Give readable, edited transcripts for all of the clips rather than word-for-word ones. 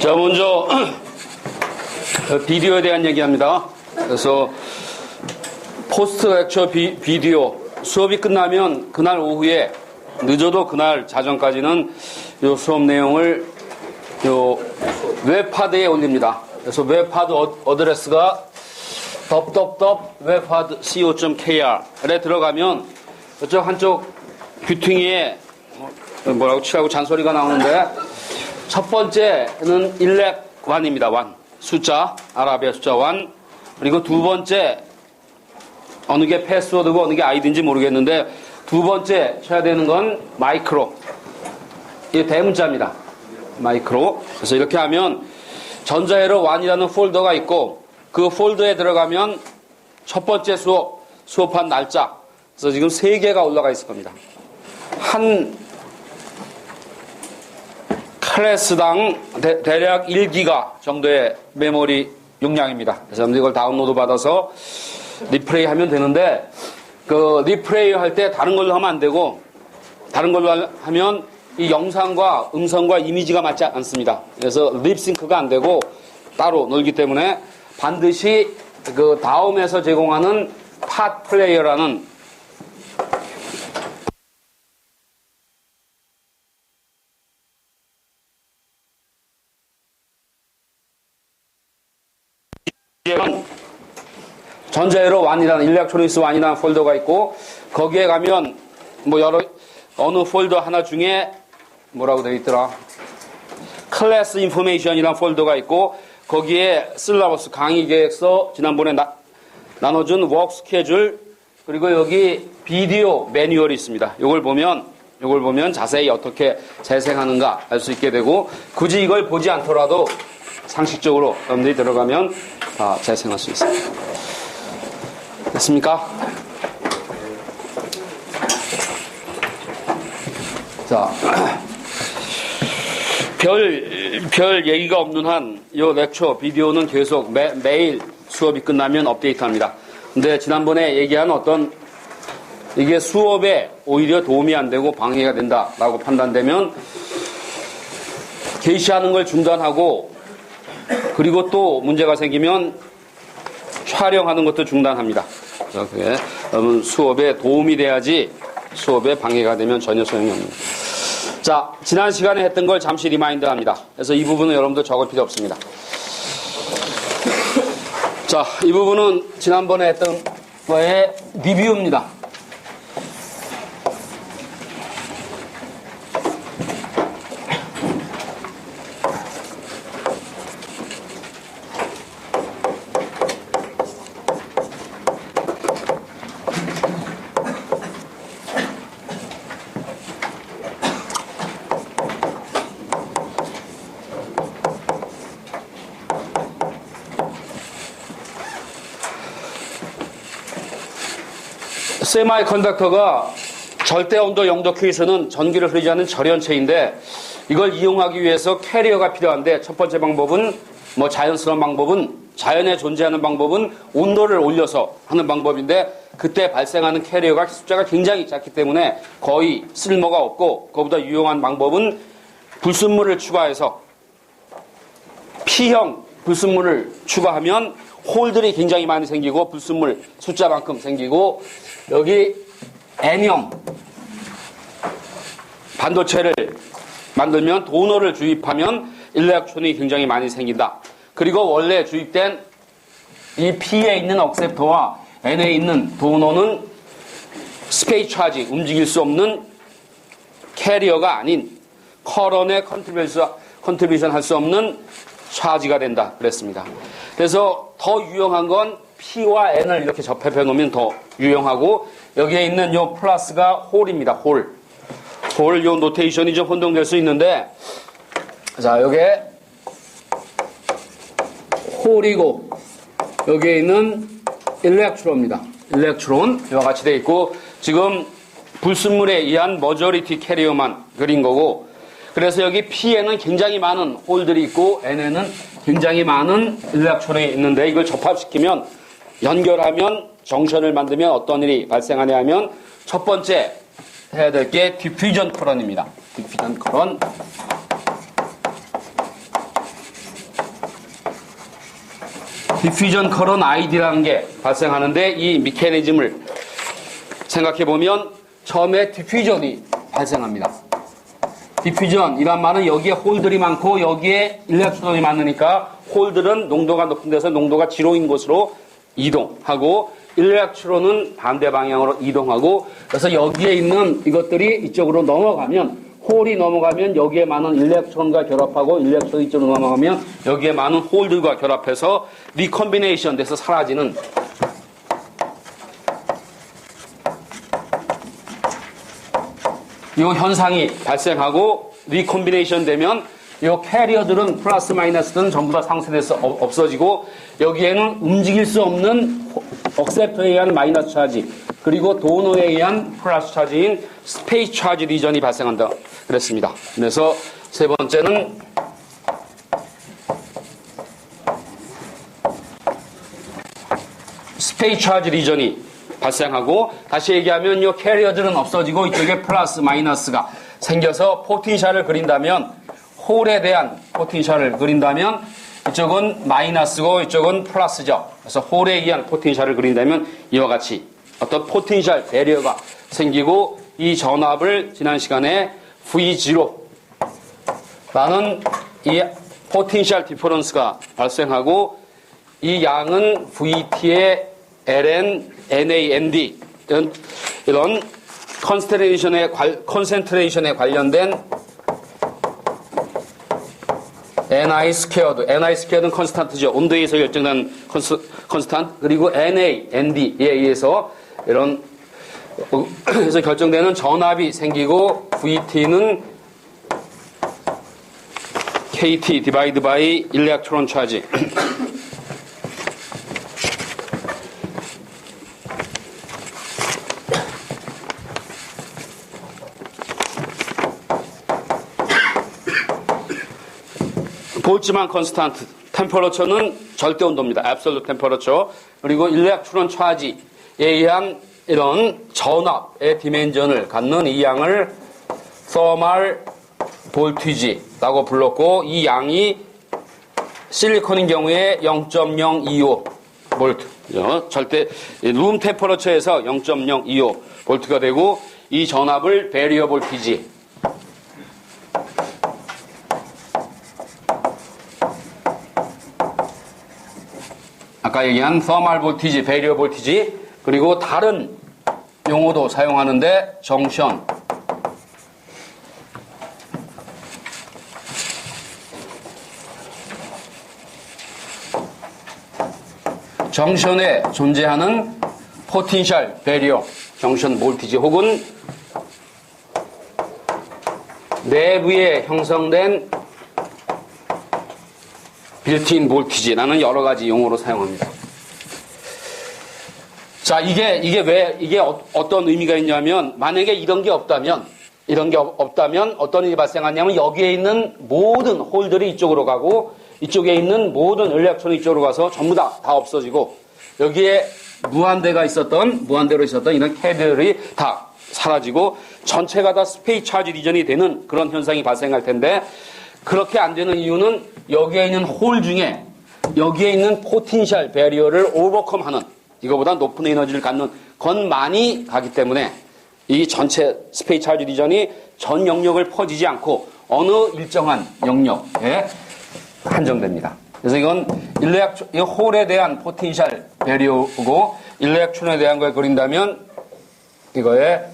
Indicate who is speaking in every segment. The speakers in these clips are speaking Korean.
Speaker 1: 자, 먼저 비디오에 대한 얘기합니다. 그래서 포스트 렉처 비디오 수업이 끝나면 그날 오후에 늦어도 그날 자정까지는 요 수업 내용을 요 웹하드에 올립니다. 그래서 웹하드 어드레스가 www.webhard.co.kr에 들어가면 저쪽 한쪽 귀퉁이에 뭐라고 치라고 잔소리가 나오는데 첫 번째는 일렉 1입니다. 1. 숫자, 아라비아 숫자 1. 그리고 두 번째, 어느 게 패스워드고 어느 게 아이디인지 모르겠는데 두 번째 쳐야 되는 건 마이크로. 이게 대문자입니다. 마이크로. 그래서 이렇게 하면 전자회로 1이라는 폴더가 있고 그 폴더에 들어가면 첫 번째 수업한 날짜. 그래서 지금 3개가 올라가 있을 겁니다. 한 클래스당 대략 1기가 정도의 메모리 용량입니다. 그래서 이걸 다운로드 받아서 리플레이 하면 되는데 그 리플레이 할 때 다른 걸로 하면 안 되고 다른 걸로 하면 이 영상과 음성과 이미지가 맞지 않습니다. 그래서 립싱크가 안 되고 따로 놀기 때문에 반드시 그 다음에서 제공하는 팟 플레이어라는 전자회로 1이라는 일렉트로닉스 1이라는 폴더가 있고 거기에 가면 뭐 어느 폴더 하나 중에 뭐라고 되어 있더라 클래스 인포메이션이라는 폴더가 있고 거기에 실라버스 강의 계획서 지난번에 나눠준 워크 스케줄 그리고 여기 비디오 매뉴얼이 있습니다. 이걸 보면 자세히 어떻게 재생하는가 알 수 있게 되고 굳이 이걸 보지 않더라도 상식적으로 여러분들이 들어가면 다 재생할 수 있습니다. 됐습니까? 자, 별 얘기가 없는 한 이 렉처 비디오는 계속 매일 수업이 끝나면 업데이트합니다. 근데 지난번에 얘기한 어떤 이게 수업에 오히려 도움이 안 되고 방해가 된다라고 판단되면 게시하는 걸 중단하고 그리고 또 문제가 생기면 촬영하는 것도 중단합니다. 그게 여러분 수업에 도움이 돼야지 수업에 방해가 되면 전혀 소용이 없습니다. 자, 지난 시간에 했던 걸 잠시 리마인드 합니다. 그래서 이 부분은 여러분들 적을 필요 없습니다. 자, 이 부분은 지난번에 했던 거의 리뷰입니다. 세마이 컨덕터가 절대 온도 영도 케이스는 전기를 흐르지 않는 절연체인데 이걸 이용하기 위해서 캐리어가 필요한데 첫 번째 방법은 뭐 자연스러운 방법은 자연에 존재하는 방법은 온도를 올려서 하는 방법인데 그때 발생하는 캐리어가 숫자가 굉장히 작기 때문에 거의 쓸모가 없고 그보다 유용한 방법은 불순물을 추가해서 P형 불순물을 추가하면 홀들이 굉장히 많이 생기고 불순물 숫자만큼 생기고 여기 N형 반도체를 만들면 도너를 주입하면 일렉트론이 굉장히 많이 생긴다. 그리고 원래 주입된 이 P에 있는 억셉터와 N에 있는 도너는 스페이스 차지, 움직일 수 없는 캐리어가 아닌 커런에 컨트리뷰션 할 수 없는 차지가 된다 그랬습니다. 그래서 더 유용한 건 P와 N을 이렇게 접합해 놓으면 더 유용하고, 여기에 있는 요 플러스가 홀입니다. 홀, 요 노테이션이 좀 혼동될 수 있는데, 자, 요게 홀이고 여기에 있는 일렉트론입니다. 일렉트론 이와 같이 되어 있고, 지금 불순물에 의한 머저리티 캐리어만 그린 거고, 그래서 여기 P에는 굉장히 많은 홀들이 있고 N에는 굉장히 많은 일렉트론이 있는데, 이걸 접합시키면, 연결하면, 정션을 만들면 어떤 일이 발생하냐 하면, 첫 번째 해야 될 게 디퓨전 커런입니다. 디퓨전 커런. 디퓨전 커런 ID라는 게 발생하는데, 이 미케니즘을 생각해 보면 처음에 디퓨전이 발생합니다. 디퓨전 이란 말은 여기에 홀들이 많고 여기에 일렉트론이 많으니까 홀들은 농도가 높은 데서 농도가 지로인 곳으로 이동하고, 일렉트론은 반대 방향으로 이동하고, 그래서 여기에 있는 이것들이 이쪽으로 넘어가면, 홀이 넘어가면 여기에 많은 일렉트론과 결합하고, 일렉트론이 이쪽으로 넘어가면 여기에 많은 홀들과 결합해서 리컴비네이션 돼서 사라지는, 이 현상이 발생하고, 리콤비네이션 되면 이 캐리어들은 플러스 마이너스든 전부 다 상쇄돼서 없어지고, 여기에는 움직일 수 없는 억셉터에 의한 마이너스 차지, 그리고 도너에 의한 플러스 차지인 스페이스 차지 리전이 발생한다 그랬습니다. 그래서 세 번째는 스페이스 차지 리전이 발생하고, 다시 얘기하면 이 캐리어들은 없어지고 이쪽에 플러스 마이너스가 생겨서 포텐셜을 그린다면, 홀에 대한 포텐셜을 그린다면 이쪽은 마이너스고 이쪽은 플러스죠. 그래서 홀에 의한 포텐셜을 그린다면 이와 같이 어떤 포텐셜 배리어가 생기고, 이 전압을 지난 시간에 V0라는 이 포텐셜 디퍼런스가 발생하고, 이 양은 VT의 LN, NAND 이런 컨센트레이션에 관련된 NI 스퀘어는 컨스탄트죠. 온도에 의해서 결정된 컨스탄트, 그리고 NAND에 의해서 이런 그래서 결정되는 전압이 생기고, VT는 KT 디바이드 바이 일렉트론 차지. 볼츠만 컨스탄트, 템퍼러처는 절대 온도입니다. absolute temperature. 그리고 일렉트론 차지에 의한 이런 전압의 디멘전을 갖는 이 양을 thermal voltage라고 불렀고, 이 양이 실리콘인 경우에 0.025 볼트, 절대 룸 템퍼러처에서 0.025 볼트가 되고, 이 전압을 베리어 볼티지, 아까 얘기한 thermal voltage, barrier voltage, 그리고 다른 용어도 사용하는데 정션, 정션에 존재하는 포텐셜 배리어, 정션 볼티지, 혹은 내부에 형성된 빌트인 볼티지라는 여러 가지 용어로 사용합니다. 자, 이게 어떤 의미가 있냐면, 만약에 이런 게 없다면 어떤 일이 발생하냐면, 여기에 있는 모든 홀들이 이쪽으로 가고, 이쪽에 있는 모든 일렉트론이 이쪽으로 가서 전부 다 없어지고, 여기에 무한대로 있었던 이런 캐리어들이 다 사라지고, 전체가 다 스페이스 차지 리전이 되는 그런 현상이 발생할 텐데, 그렇게 안 되는 이유는 여기에 있는 홀 중에 여기에 있는 포텐셜 배리어를 오버컴하는, 이거보다 높은 에너지를 갖는 것만이 가기 때문에 이 전체 스페이스 차지 리전이 전 영역을 퍼지지 않고 어느 일정한 영역에 한정됩니다. 그래서 이건 이 홀에 대한 포텐셜 배리오고 일렉트론에 대한 걸 그린다면 이거의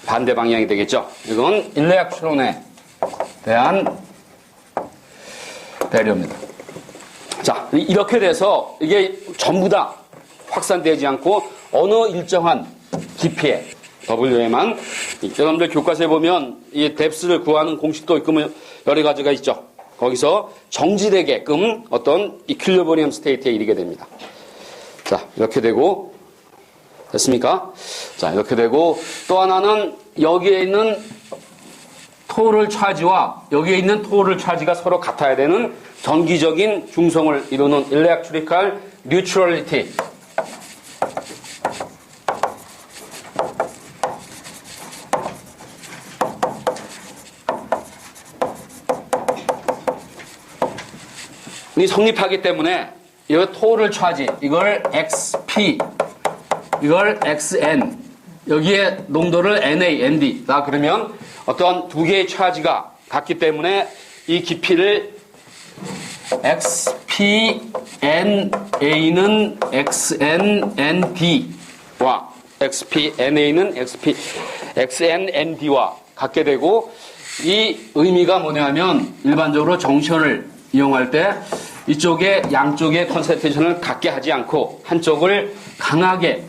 Speaker 1: 반대 방향이 되겠죠. 이건 일렉트론에 대한 배리오입니다. 자, 이렇게 돼서 이게 전부 다 확산되지 않고 어느 일정한 깊이에 W에만 여러분들 교과서에 보면 이 뎁스를 구하는 공식도 있고 여러 가지가 있죠. 거기서 정지되게끔 어떤 이퀄리브리엄 스테이트에 이르게 됩니다. 자, 이렇게 되고 됐습니까? 자, 이렇게 되고 또 하나는 여기에 있는 토럴 차지와 여기에 있는 토럴 차지가 서로 같아야 되는 전기적인 중성을 이루는 electrical neutrality. 이 성립하기 때문에 이 토럴 차지 이걸 XP 이걸 XN 여기에 농도를 NA, ND 다 그러면 어떤 두 개의 차지가 같기 때문에 이 깊이를 XPNA는 XNND와 XPNA는 XNND와 같게 되고 이 의미가 뭐냐면 일반적으로 정션을 이용할 때 이쪽에 양쪽의 컨센트레이션을 같게 하지 않고 한쪽을 강하게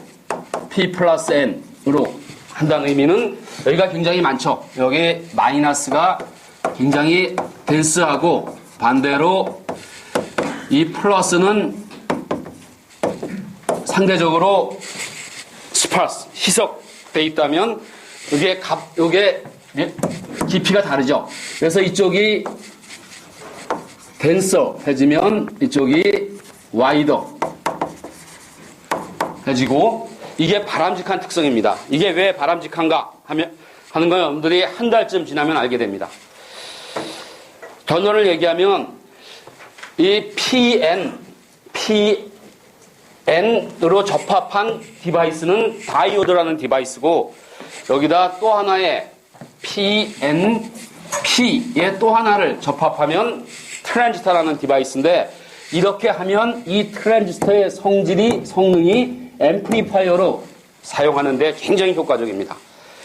Speaker 1: P 플러스 N으로 한다는 의미는 여기가 굉장히 많죠. 여기 마이너스가 굉장히 덴스하고 반대로 이 플러스는 상대적으로 스파스, 희석돼 있다면 요게 깊이가 다르죠. 그래서 이쪽이 덴서해지면 이쪽이 와이더 해지고 이게 바람직한 특성입니다. 이게 왜 바람직한가 하는 건 여러분들이 한 달쯤 지나면 알게 됩니다. 결론을 얘기하면 이 PN으로 접합한 디바이스는 다이오드라는 디바이스고 여기다 또 하나의 PNP에 또 하나를 접합하면 트랜지스터라는 디바이스인데 이렇게 하면 이 트랜지스터의 성능이 앰플리파이어로 사용하는데 굉장히 효과적입니다.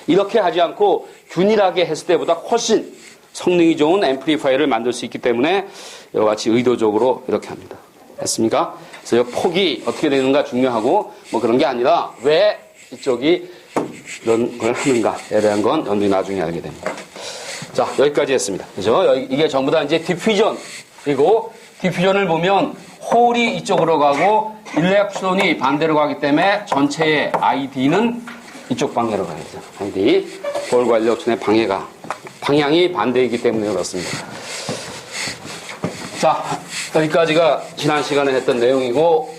Speaker 1: 이렇게 하지 않고 균일하게 했을 때보다 훨씬 성능이 좋은 앰플리파이어를 만들 수 있기 때문에 이와 같이 의도적으로 이렇게 합니다. 됐습니까? 그래서 폭이 어떻게 되는가 중요하고 뭐 그런 게 아니라 왜 이쪽이 이런 걸 하는가에 대한 건 여러분들이 나중에 알게 됩니다. 자, 여기까지 했습니다. 그죠? 이게 전부 다 이제 디퓨전이고, 디퓨전을 보면 홀이 이쪽으로 가고, 일렉트론이 반대로 가기 때문에 전체의 ID는 이쪽 방향으로 가야 되죠. ID. 홀과 일렉트론의 방향이 반대이기 때문에 그렇습니다. 자, 여기까지가 지난 시간에 했던 내용이고,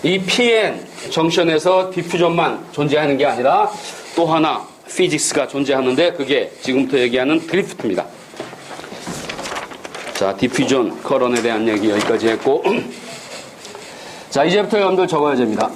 Speaker 1: 이 PN 정션에서 디퓨전만 존재하는 게 아니라 또 하나 피직스가 존재하는데 그게 지금부터 얘기하는 드리프트입니다. 자, 디퓨전 커런에 대한 얘기 여기까지 했고 자, 이제부터 여러분들 적어야 됩니다.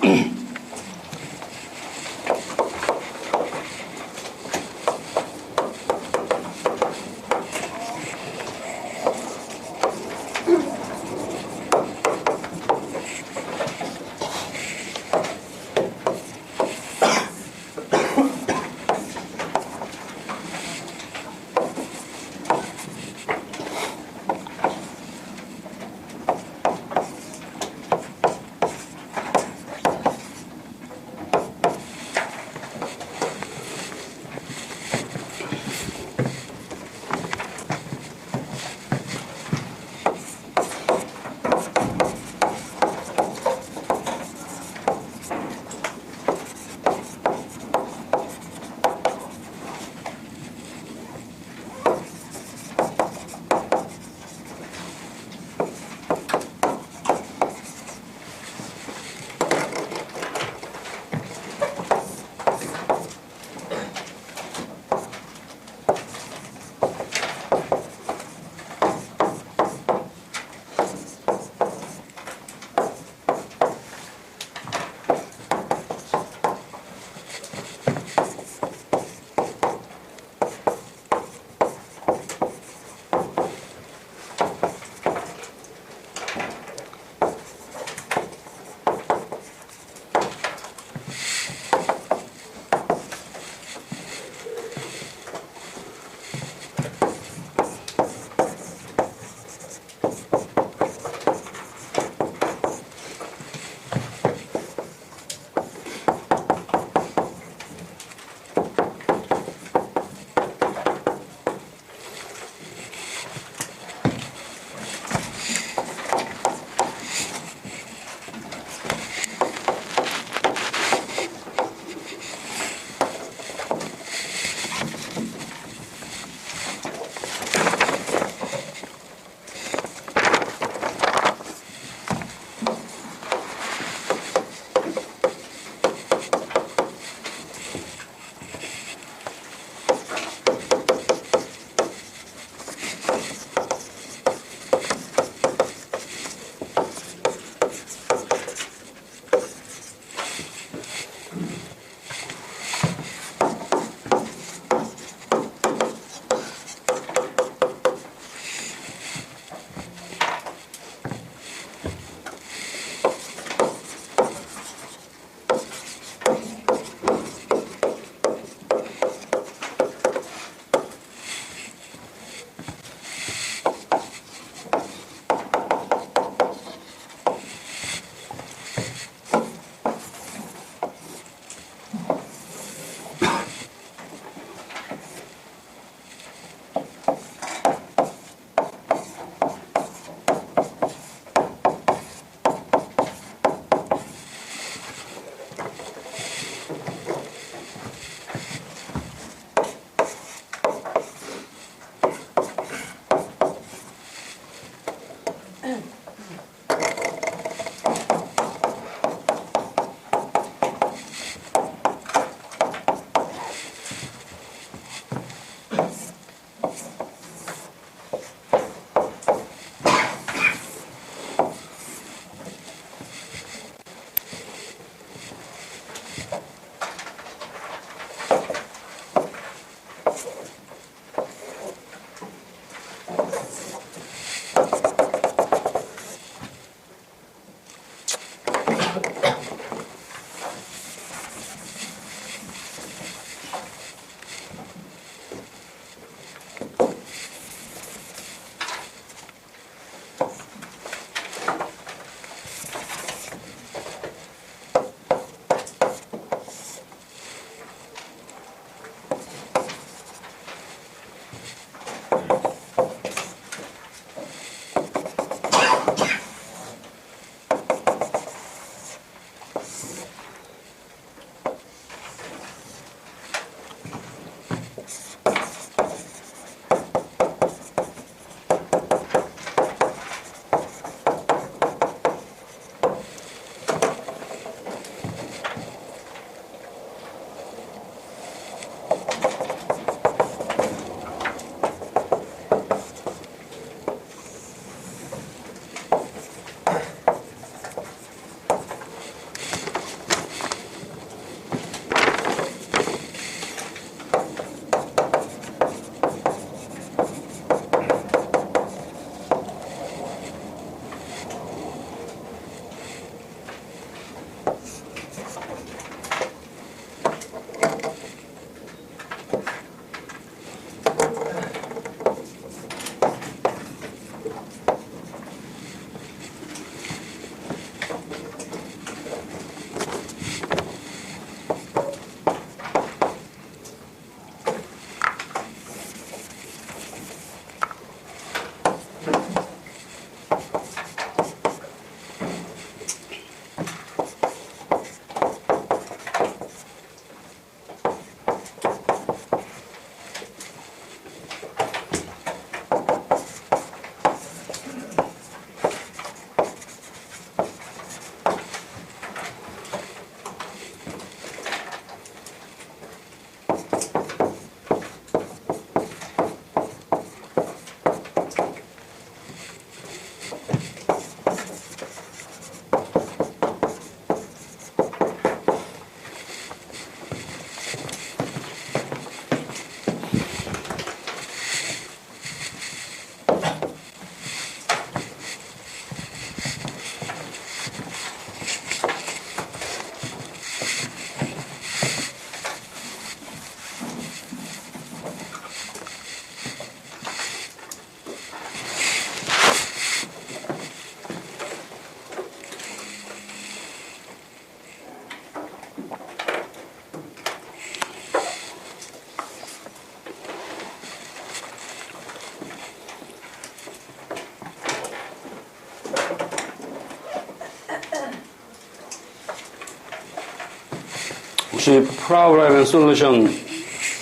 Speaker 1: 혹시 프로그램 솔루션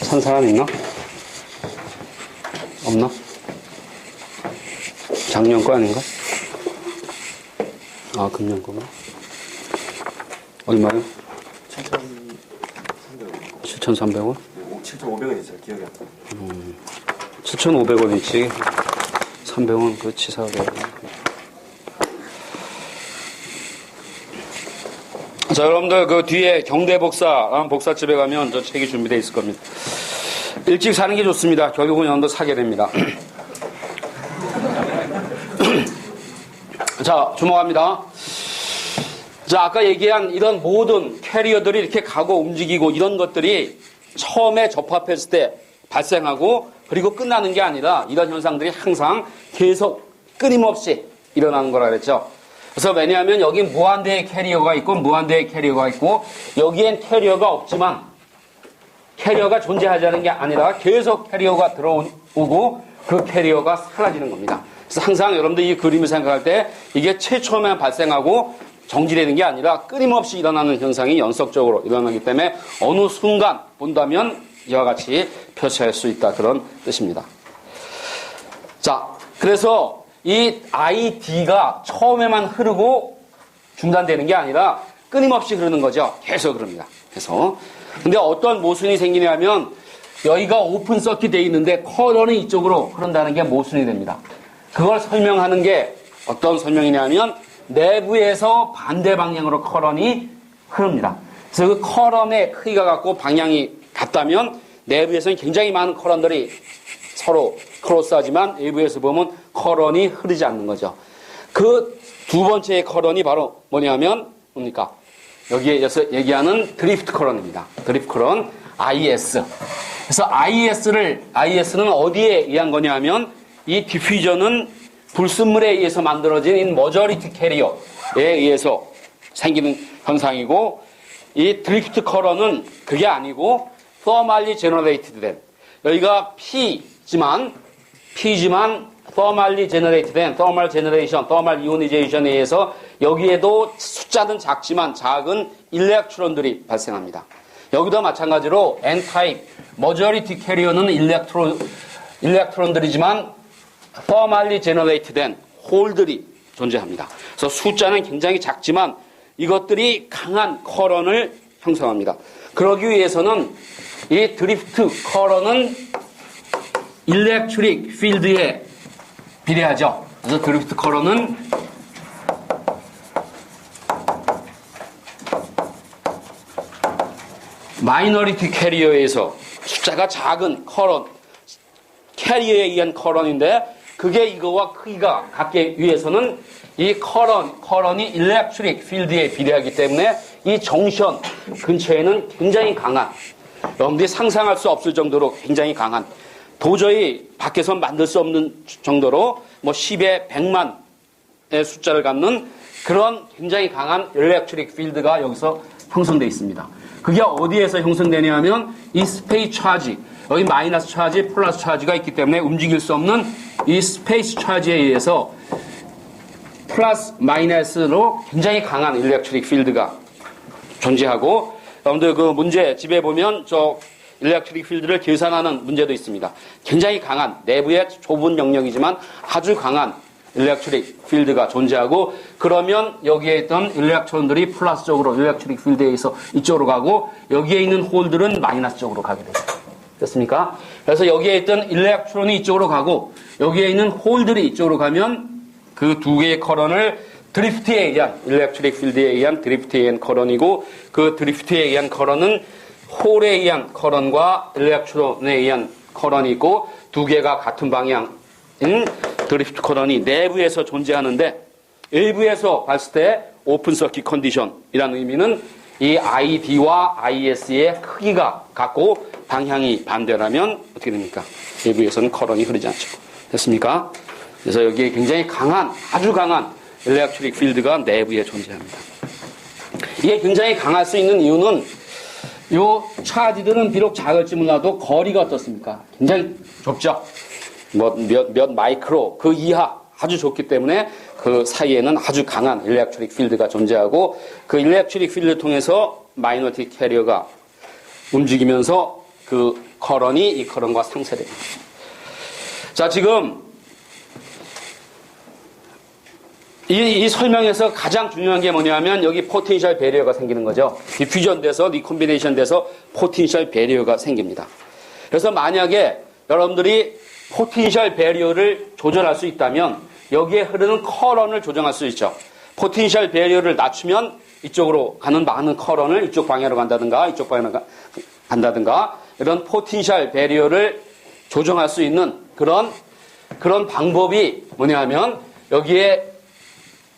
Speaker 1: 산 사람 있나? 없나? 작년 거 아닌가? 아, 금년 거구나. 얼마요? 7,300원?
Speaker 2: 7,500원이 잘 기억이 안 나.
Speaker 1: 7,500원이지. 300원, 그 치사하게. 자, 여러분들, 그 뒤에 경대복사, 복사집에 가면 저 책이 준비되어 있을 겁니다. 일찍 사는 게 좋습니다. 결국은 여러분들 사게 됩니다. 자, 주목합니다. 자, 아까 얘기한 이런 모든 캐리어들이 이렇게 가고 움직이고 이런 것들이 처음에 접합했을 때 발생하고 그리고 끝나는 게 아니라 이런 현상들이 항상 계속 끊임없이 일어나는 거라 그랬죠. 그래서 왜냐하면 여기 무한대의 캐리어가 있고 무한대의 캐리어가 있고 여기엔 캐리어가 없지만 캐리어가 존재하지 않은 게 아니라 계속 캐리어가 들어오고 그 캐리어가 사라지는 겁니다. 그래서 항상 여러분들 이 그림을 생각할 때 이게 최초에만 발생하고 정지되는 게 아니라 끊임없이 일어나는 현상이 연속적으로 일어나기 때문에 어느 순간 본다면 이와 같이 표시할 수 있다. 그런 뜻입니다. 자, 그래서 이 ID가 처음에만 흐르고 중단되는 게 아니라 끊임없이 흐르는 거죠. 계속 흐릅니다. 그래서 근데 어떤 모순이 생기냐면 여기가 오픈 서킷 되어 있는데 커런이 이쪽으로 흐른다는 게 모순이 됩니다. 그걸 설명하는 게 어떤 설명이냐면 내부에서 반대 방향으로 커런이 흐릅니다. 그래서 그 커런의 크기가 같고 방향이 같다면 내부에서는 굉장히 많은 커런들이 서로 크로스하지만 외부에서 보면 커런이 흐르지 않는 거죠. 그 두 번째의 커런이 바로 뭐냐면 뭡니까? 여기에서 얘기하는 드리프트 커런입니다. 드리프트 커런 IS. 그래서 IS는 어디에 의한 거냐 하면 이 디퓨저는 불순물에 의해서 만들어진 이 머저리티 캐리어에 의해서 생기는 현상이고 이 드리프트 커런은 그게 아니고 thermally generated 된 여기가 P지만 thermally generated 된 thermal generation, thermal ionization에 의해서 여기에도 숫자는 작지만 작은 일렉트론들이 발생합니다. 여기도 마찬가지로 N-타입 머저리티 캐리어는 일렉트론들이지만 thermally generated 된 홀들이 존재합니다. 그래서 숫자는 굉장히 작지만 이것들이 강한 커런을 형성합니다. 그러기 위해서는 이 드리프트 커런은 일렉트릭 필드에 비례하죠. 그래서 드리프트 커런은 마이너리티 캐리어에서 숫자가 작은 커런, 캐리어에 의한 커런인데 그게 이거와 크기가 같기 위해서는 이 커런이 일렉트릭 필드에 비례하기 때문에 이 정션 근처에는 굉장히 강한, 여러분들이 상상할 수 없을 정도로 굉장히 강한, 도저히 밖에서 만들 수 없는 정도로 뭐 10에 100만의 숫자를 갖는 그런 굉장히 강한 일렉트릭 필드가 여기서 형성되어 있습니다. 그게 어디에서 형성되냐 하면 이 스페이스 차지, 여기 마이너스 차지, 플러스 차지가 있기 때문에 움직일 수 없는 이 스페이스 차지에 의해서 플러스 마이너스로 굉장히 강한 일렉트릭 필드가 존재하고 여러분들 그 문제 집에 보면 저 일렉트릭 필드를 계산하는 문제도 있습니다. 굉장히 강한 내부의 좁은 영역이지만 아주 강한 일렉트릭 필드가 존재하고 그러면 여기에 있던 일렉트론들이 플러스 쪽으로 일렉트릭 필드에 의해서 이쪽으로 가고 여기에 있는 홀들은 마이너스 쪽으로 가게 돼요. 됐습니까? 그래서 여기에 있던 일렉트론이 이쪽으로 가고 여기에 있는 홀들이 이쪽으로 가면 그 두 개의 커런을 드리프트에 의한 일렉트릭 필드에 의한 드리프트에 의한 커런이고 그 드리프트에 의한 커런은 홀에 의한 커런과 일렉트론에 의한 커런이 있고 두 개가 같은 방향인 드리프트 커런이 내부에서 존재하는데 외부에서 봤을 때 오픈 서킷 컨디션이라는 의미는 이 ID와 IS의 크기가 같고 방향이 반대라면 어떻게 됩니까? 외부에서는 커런이 흐르지 않죠. 됐습니까? 그래서 여기에 굉장히 강한, 아주 강한 일렉트릭 필드가 내부에 존재합니다. 이게 굉장히 강할 수 있는 이유는 요 차지들은 비록 작을지 몰라도 거리가 어떻습니까? 굉장히 좁죠? 몇 마이크로, 그 이하 아주 좁기 때문에 그 사이에는 아주 강한 일렉트릭 필드가 존재하고 그 일렉트릭 필드를 통해서 마이너리티 캐리어가 움직이면서 그 커런이 이 커런과 상쇄됩니다. 자, 지금 이 설명에서 가장 중요한 게 뭐냐면 여기 포텐셜 배리어가 생기는 거죠. 디퓨전 돼서 리콤비네이션 돼서 포텐셜 배리어가 생깁니다. 그래서 만약에 여러분들이 포텐셜 배리어를 조절할 수 있다면 여기에 흐르는 커런을 조정할 수 있죠. 포텐셜 배리어를 낮추면 이쪽으로 가는 많은 커런을 이쪽 방향으로 간다든가 이쪽 방향으로 간다든가 이런 포텐셜 배리어를 조정할 수 있는 그런 방법이 뭐냐면 여기에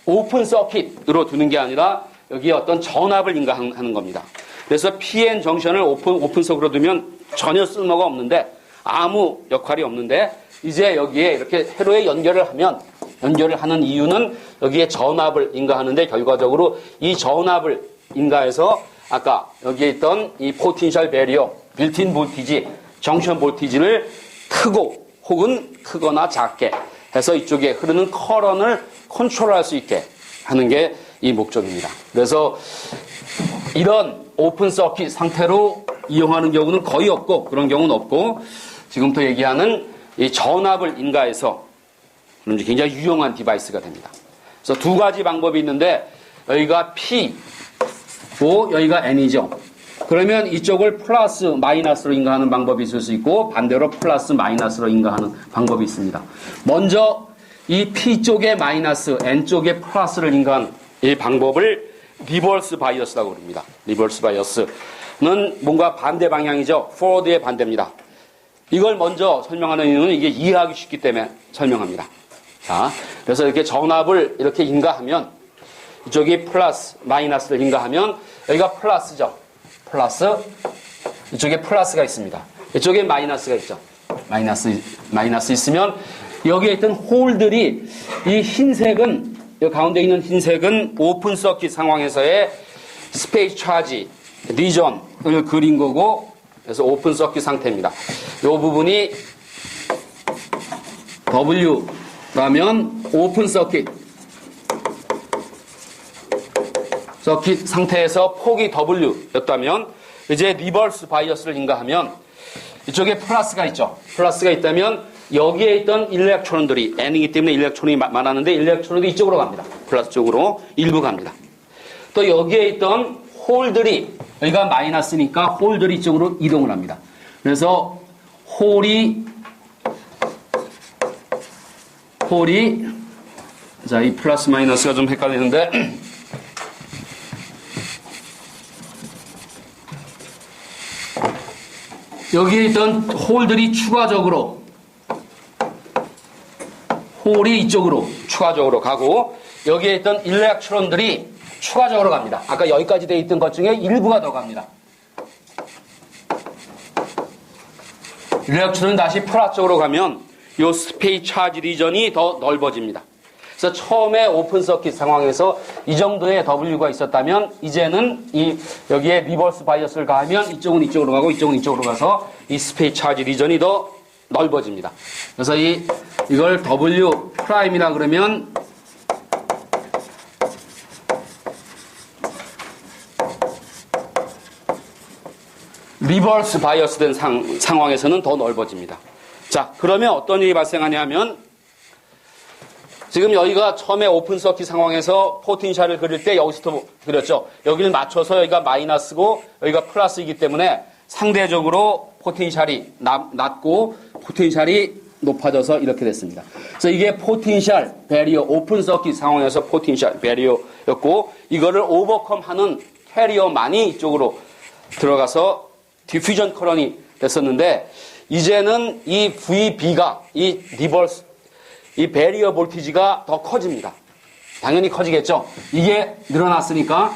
Speaker 1: 오픈 서킷으로 두는 게 아니라 여기에 어떤 전압을 인가하는 겁니다. 그래서 PN 정션을 오픈 서킷으로 두면 전혀 쓸모가 없는데 아무 역할이 없는데 이제 여기에 이렇게 회로에 연결을 하는 이유는 여기에 전압을 인가하는데 결과적으로 이 전압을 인가해서 아까 여기에 있던 이 포텐셜 배리어, 빌트인 볼티지, 정션 볼티지를 크고 혹은 크거나 작게 해서 이쪽에 흐르는 커런을 컨트롤할 수 있게 하는 게 이 목적입니다. 그래서 이런 오픈 서킷 상태로 이용하는 경우는 거의 없고 그런 경우는 없고 지금부터 얘기하는 이 전압을 인가해서 굉장히 유용한 디바이스가 됩니다. 그래서 두 가지 방법이 있는데 여기가 P고 여기가 N이죠. 그러면 이쪽을 플러스 마이너스로 인가하는 방법이 있을 수 있고 반대로 플러스 마이너스로 인가하는 방법이 있습니다. 먼저 이 P 쪽에 마이너스, N 쪽에 플러스를 인가한 이 방법을 리버스 바이어스라고 부릅니다. 리버스 바이어스는 뭔가 반대 방향이죠. 포워드의 반대입니다. 이걸 먼저 설명하는 이유는 이게 이해하기 쉽기 때문에 설명합니다. 자, 그래서 이렇게 전압을 이렇게 인가하면 이쪽이 플러스, 마이너스를 인가하면 여기가 플러스죠. 플러스, 이쪽에 플러스가 있습니다. 이쪽에 마이너스가 있죠. 마이너스 있으면 여기에 있던 홀들이 이 흰색은 이 가운데 있는 흰색은 오픈 서킷 상황에서의 스페이스 차지 리전을 그린 거고 그래서 오픈 서킷 상태입니다. 이 부분이 W라면 오픈 서킷 상태에서 폭이 W였다면 이제 리버스 바이어스를 인가하면 이쪽에 플러스가 있죠. 플러스가 있다면 여기에 있던 일렉트론들이 N이기 때문에 일렉트론이 많았는데 일렉트론이 이쪽으로 갑니다. 플러스 쪽으로 일부 갑니다. 또 여기에 있던 홀들이 여기가 마이너스니까 홀들이 이쪽으로 이동을 합니다. 그래서 홀이 자, 이 플러스 마이너스가 좀 헷갈리는데 여기에 있던 홀들이 추가적으로 홀이 이쪽으로 추가적으로 가고 여기에 있던 일렉트론들이 추가적으로 갑니다. 아까 여기까지 되어 있던 것 중에 일부가 더 갑니다. 일렉트론은 다시 플러스 쪽으로 가면 이 스페이스 차지 리전이 더 넓어집니다. 그래서 처음에 오픈 서킷 상황에서 이 정도의 W가 있었다면 이제는 여기에 리버스 바이어스를 가하면 이쪽은 이쪽으로 가고 이쪽은 이쪽으로 가서 이 스페이스 차지 리전이 더 넓어집니다. 그래서 이걸 W 프라임이라 그러면 리버스 바이어스 된 상황에서는 더 넓어집니다. 자, 그러면 어떤 일이 발생하냐면 지금 여기가 처음에 오픈 서킷 상황에서 포텐셜을 그릴 때 여기서부터 그렸죠. 여기를 맞춰서 여기가 마이너스고 여기가 플러스이기 때문에 상대적으로 포텐셜이 낮고 포텐셜이 높아져서 이렇게 됐습니다. 그래서 이게 포텐셜 배리어 오픈 서킷 상황에서 포텐셜 배리어였고 이거를 오버컴하는 캐리어만이 이쪽으로 들어가서 디퓨전 커런이 됐었는데 이제는 이 VB가 이 리버스 이 배리어 볼티지가 더 커집니다. 당연히 커지겠죠. 이게 늘어났으니까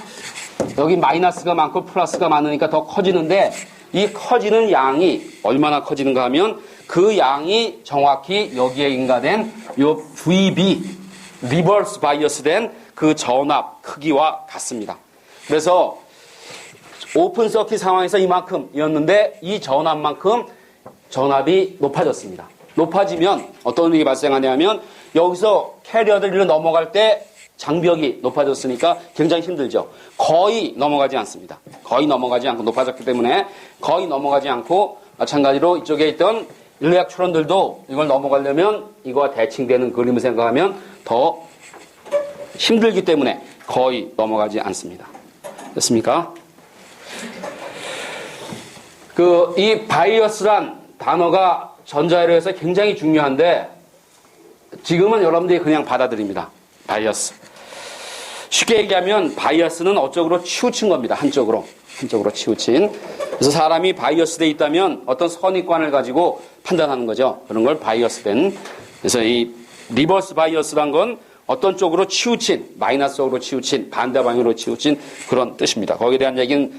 Speaker 1: 여기 마이너스가 많고 플러스가 많으니까 더 커지는데 이 커지는 양이 얼마나 커지는가 하면 그 양이 정확히 여기에 인가된 요 VB 리버스 바이어스 된 그 전압 크기와 같습니다. 그래서 오픈 서킷 상황에서 이만큼이었는데 이 전압만큼 전압이 높아졌습니다. 높아지면 어떤 일이 발생하냐면 여기서 캐리어들로 넘어갈 때 장벽이 높아졌으니까 굉장히 힘들죠. 거의 넘어가지 않습니다. 거의 넘어가지 않고 높아졌기 때문에 거의 넘어가지 않고 마찬가지로 이쪽에 있던 인류학 추론들도 이걸 넘어가려면 이거와 대칭되는 그림을 생각하면 더 힘들기 때문에 거의 넘어가지 않습니다. 됐습니까? 이 바이어스란 단어가 전자회로에서 굉장히 중요한데 지금은 여러분들이 그냥 받아들입니다. 바이어스. 쉽게 얘기하면 바이어스는 어쪽으로 치우친 겁니다. 한쪽으로 치우친. 그래서 사람이 바이어스돼 있다면 어떤 선입관을 가지고 판단하는 거죠. 그런 걸 바이어스된. 그래서 이 리버스 바이어스란 건 어떤 쪽으로 치우친, 마이너스적으로 치우친, 반대 방향으로 치우친 그런 뜻입니다. 거기에 대한 얘기는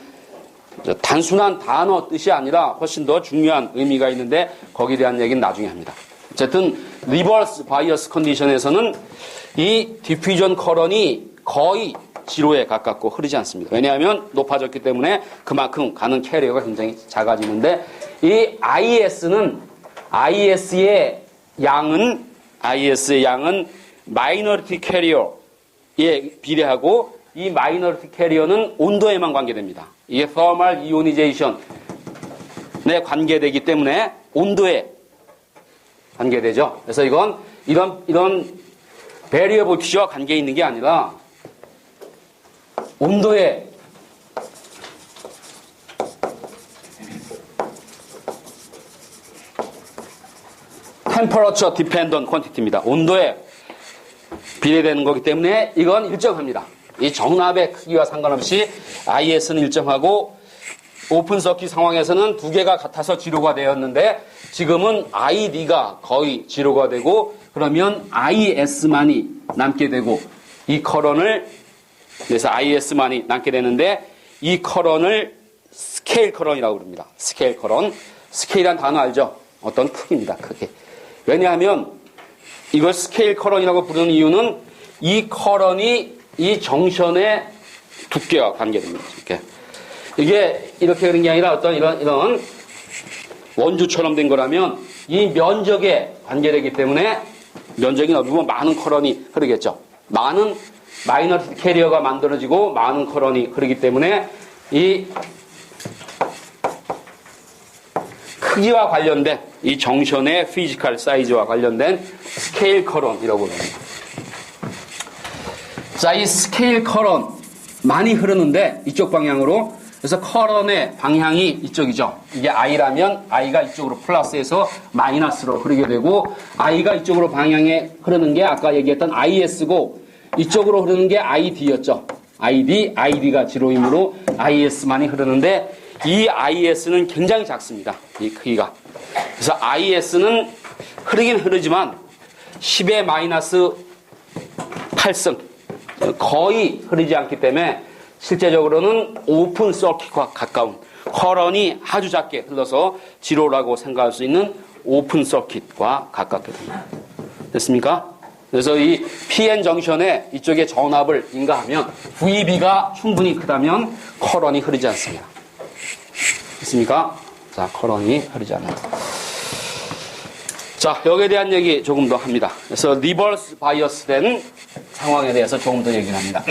Speaker 1: 단순한 단어 뜻이 아니라 훨씬 더 중요한 의미가 있는데 거기에 대한 얘기는 나중에 합니다. 어쨌든 리버스 바이어스 컨디션에서는 이 디퓨전 커런이 거의 지로에 가깝고 흐르지 않습니다. 왜냐하면 높아졌기 때문에 그만큼 가는 캐리어가 굉장히 작아지는데 이 IS의 양은 마이너리티 캐리어에 비례하고 이 마이너리티 캐리어는 온도에만 관계됩니다. 이게 thermal ionization에 관계되기 때문에 온도에 관계되죠. 그래서 이건 이런 베리어블티와 관계 있는 게 아니라 온도에 temperature dependent quantity입니다. 온도에 비례되는 거기 때문에 이건 일정합니다. 이 정납의 크기와 상관없이 IS는 일정하고 오픈 서킷 상황에서는 두 개가 같아서 지로가 되었는데 지금은 ID가 거의 지로가 되고 그러면 IS만이 남게 되고 이 커런을 그래서 IS만이 남게 되는데 이 커런을 스케일 커런이라고 부릅니다. 스케일 커런. 스케일이란 단어 알죠? 어떤 크기입니다. 크기. 왜냐하면 이걸 스케일 커런이라고 부르는 이유는 이 커런이 이 정션의 두께와 관계됩니다. 이게 이렇게 그런 게 아니라 어떤 이런 원주처럼 된 거라면 이 면적에 관계되기 때문에 면적이 넓으면 많은 커런이 흐르겠죠. 많은 마이너리티 캐리어가 만들어지고 많은 커런이 흐르기 때문에 이 크기와 관련된 이 정션의 피지컬 사이즈와 관련된 스케일 커런이라고 합니다. 자, 이 스케일 커런 많이 흐르는데 이쪽 방향으로 그래서 커런의 방향이 이쪽이죠. 이게 I라면 I가 이쪽으로 플러스에서 마이너스로 흐르게 되고 I가 이쪽으로 방향에 흐르는 게 아까 얘기했던 IS고 이쪽으로 흐르는 게 ID였죠. ID가 지로이므로 IS만이 흐르는데 이 IS는 굉장히 작습니다. 이 크기가. 그래서 IS는 흐르긴 흐르지만 10의 마이너스 8승 거의 흐르지 않기 때문에 실제적으로는 오픈 서킷과 가까운 커런이 아주 작게 흘러서 지로라고 생각할 수 있는 오픈 서킷과 가깝게 됩니다. 됐습니까? 그래서 이 PN 정션에 이쪽에 전압을 인가하면 VB가 충분히 크다면 커런이 흐르지 않습니다. 됐습니까? 자, 커런이 흐르지 않아요. 자, 여기에 대한 얘기 조금 더 합니다. 그래서 리버스 바이어스 된 상황에 대해서 조금 더 얘기를 합니다.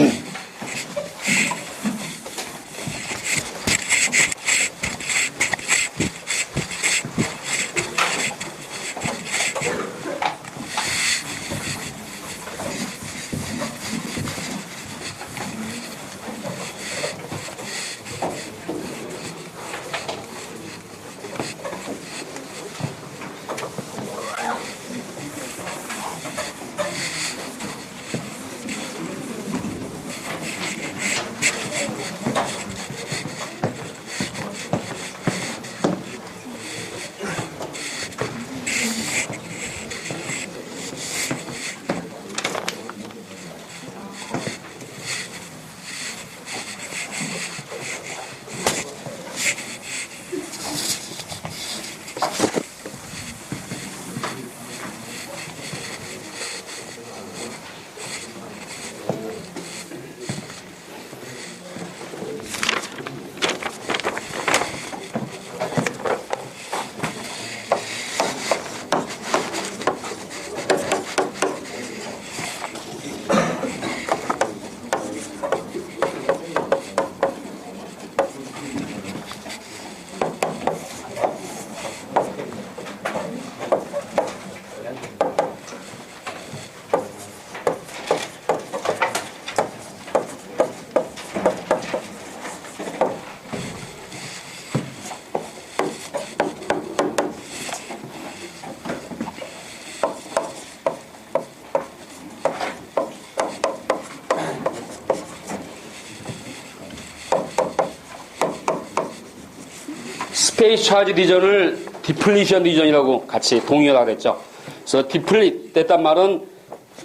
Speaker 1: 스페이스 차지 리전을 디플리션 리전이라고 같이 동의하라 그랬죠. 그래서 디플릿 됐단 말은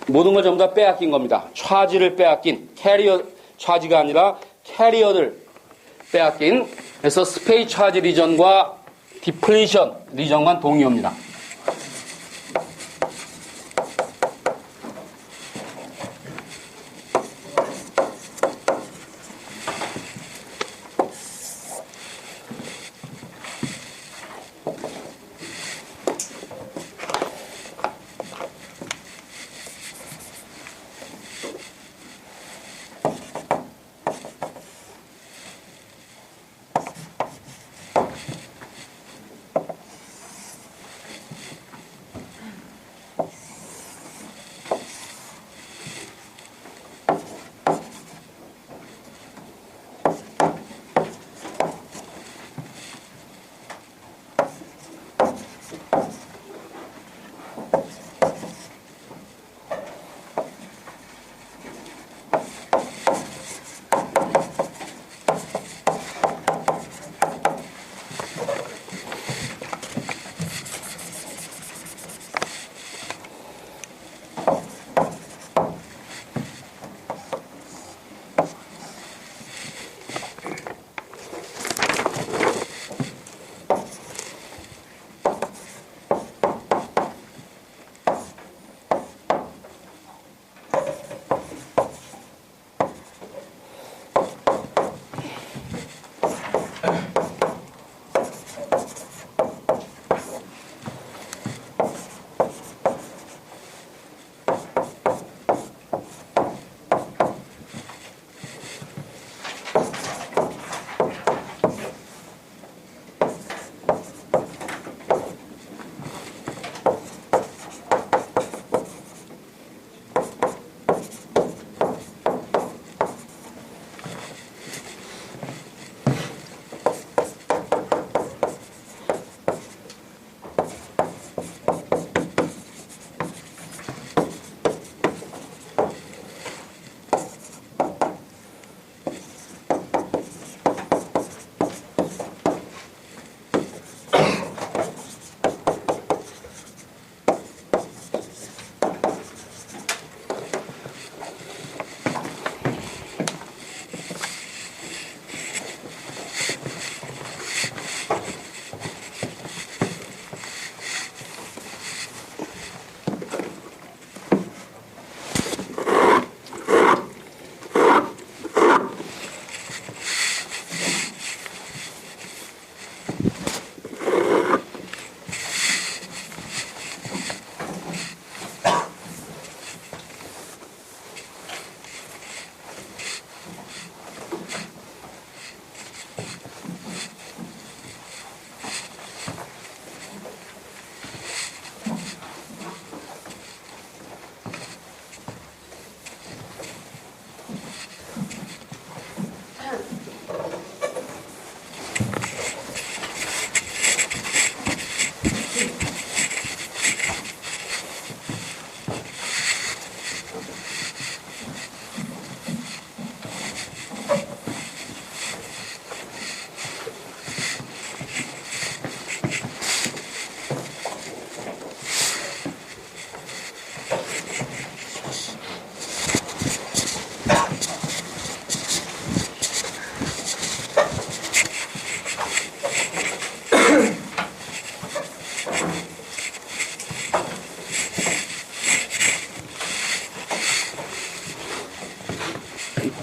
Speaker 1: 모든 걸 전부 다 빼앗긴 겁니다. 차지를 빼앗긴 캐리어 차지가 아니라 캐리어를 빼앗긴. 그래서 스페이스 차지 리전과 디플리션 리전만 동의합니다.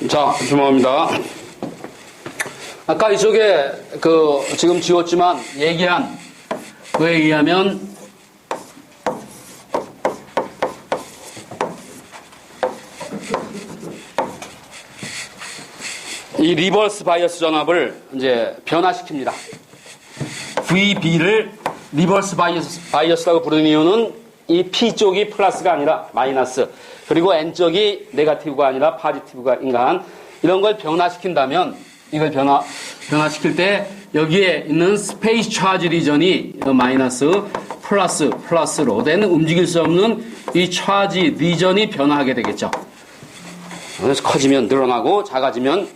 Speaker 1: 자, 주목합니다. 아까 이쪽에 지금 지웠지만 얘기한 그에 의하면 이 리버스 바이어스 전압을 이제 변화시킵니다. VB를 리버스 바이어스라고 부르는 이유는 이 P 쪽이 플러스가 아니라 마이너스, 그리고 N 쪽이 네거티브가 아니라 포지티브가 인간, 이런 걸 변화시킨다면, 이걸 변화시킬 때 여기에 있는 스페이스 차지 리전이 마이너스 플러스로 되는 움직일 수 없는 이 차지 리전이 변화하게 되겠죠. 그래서 커지면 늘어나고 작아지면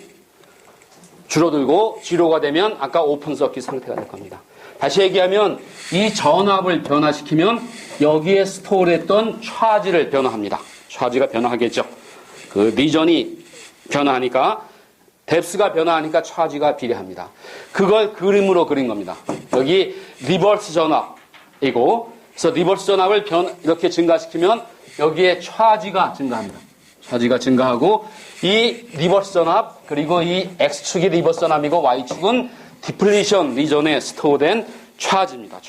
Speaker 1: 줄어들고 지로가 되면 아까 오픈 서킷 상태가 될 겁니다. 다시 얘기하면 이 전압을 변화시키면 여기에 스토어했던 차지를 변화합니다. 차지가 변화하겠죠. 그 리전이 변화하니까 뎁스가 변화하니까 차지가 비례합니다. 그걸 그림으로 그린 겁니다. 여기 리버스 전압이고 그래서 리버스 전압을 이렇게 증가시키면 여기에 차지가 증가합니다. 차지가 증가하고 이 리버스 전압 그리고 이 X축이 리버스 전압이고 Y축은 디플리션 리전에 스토어된 차지입니다.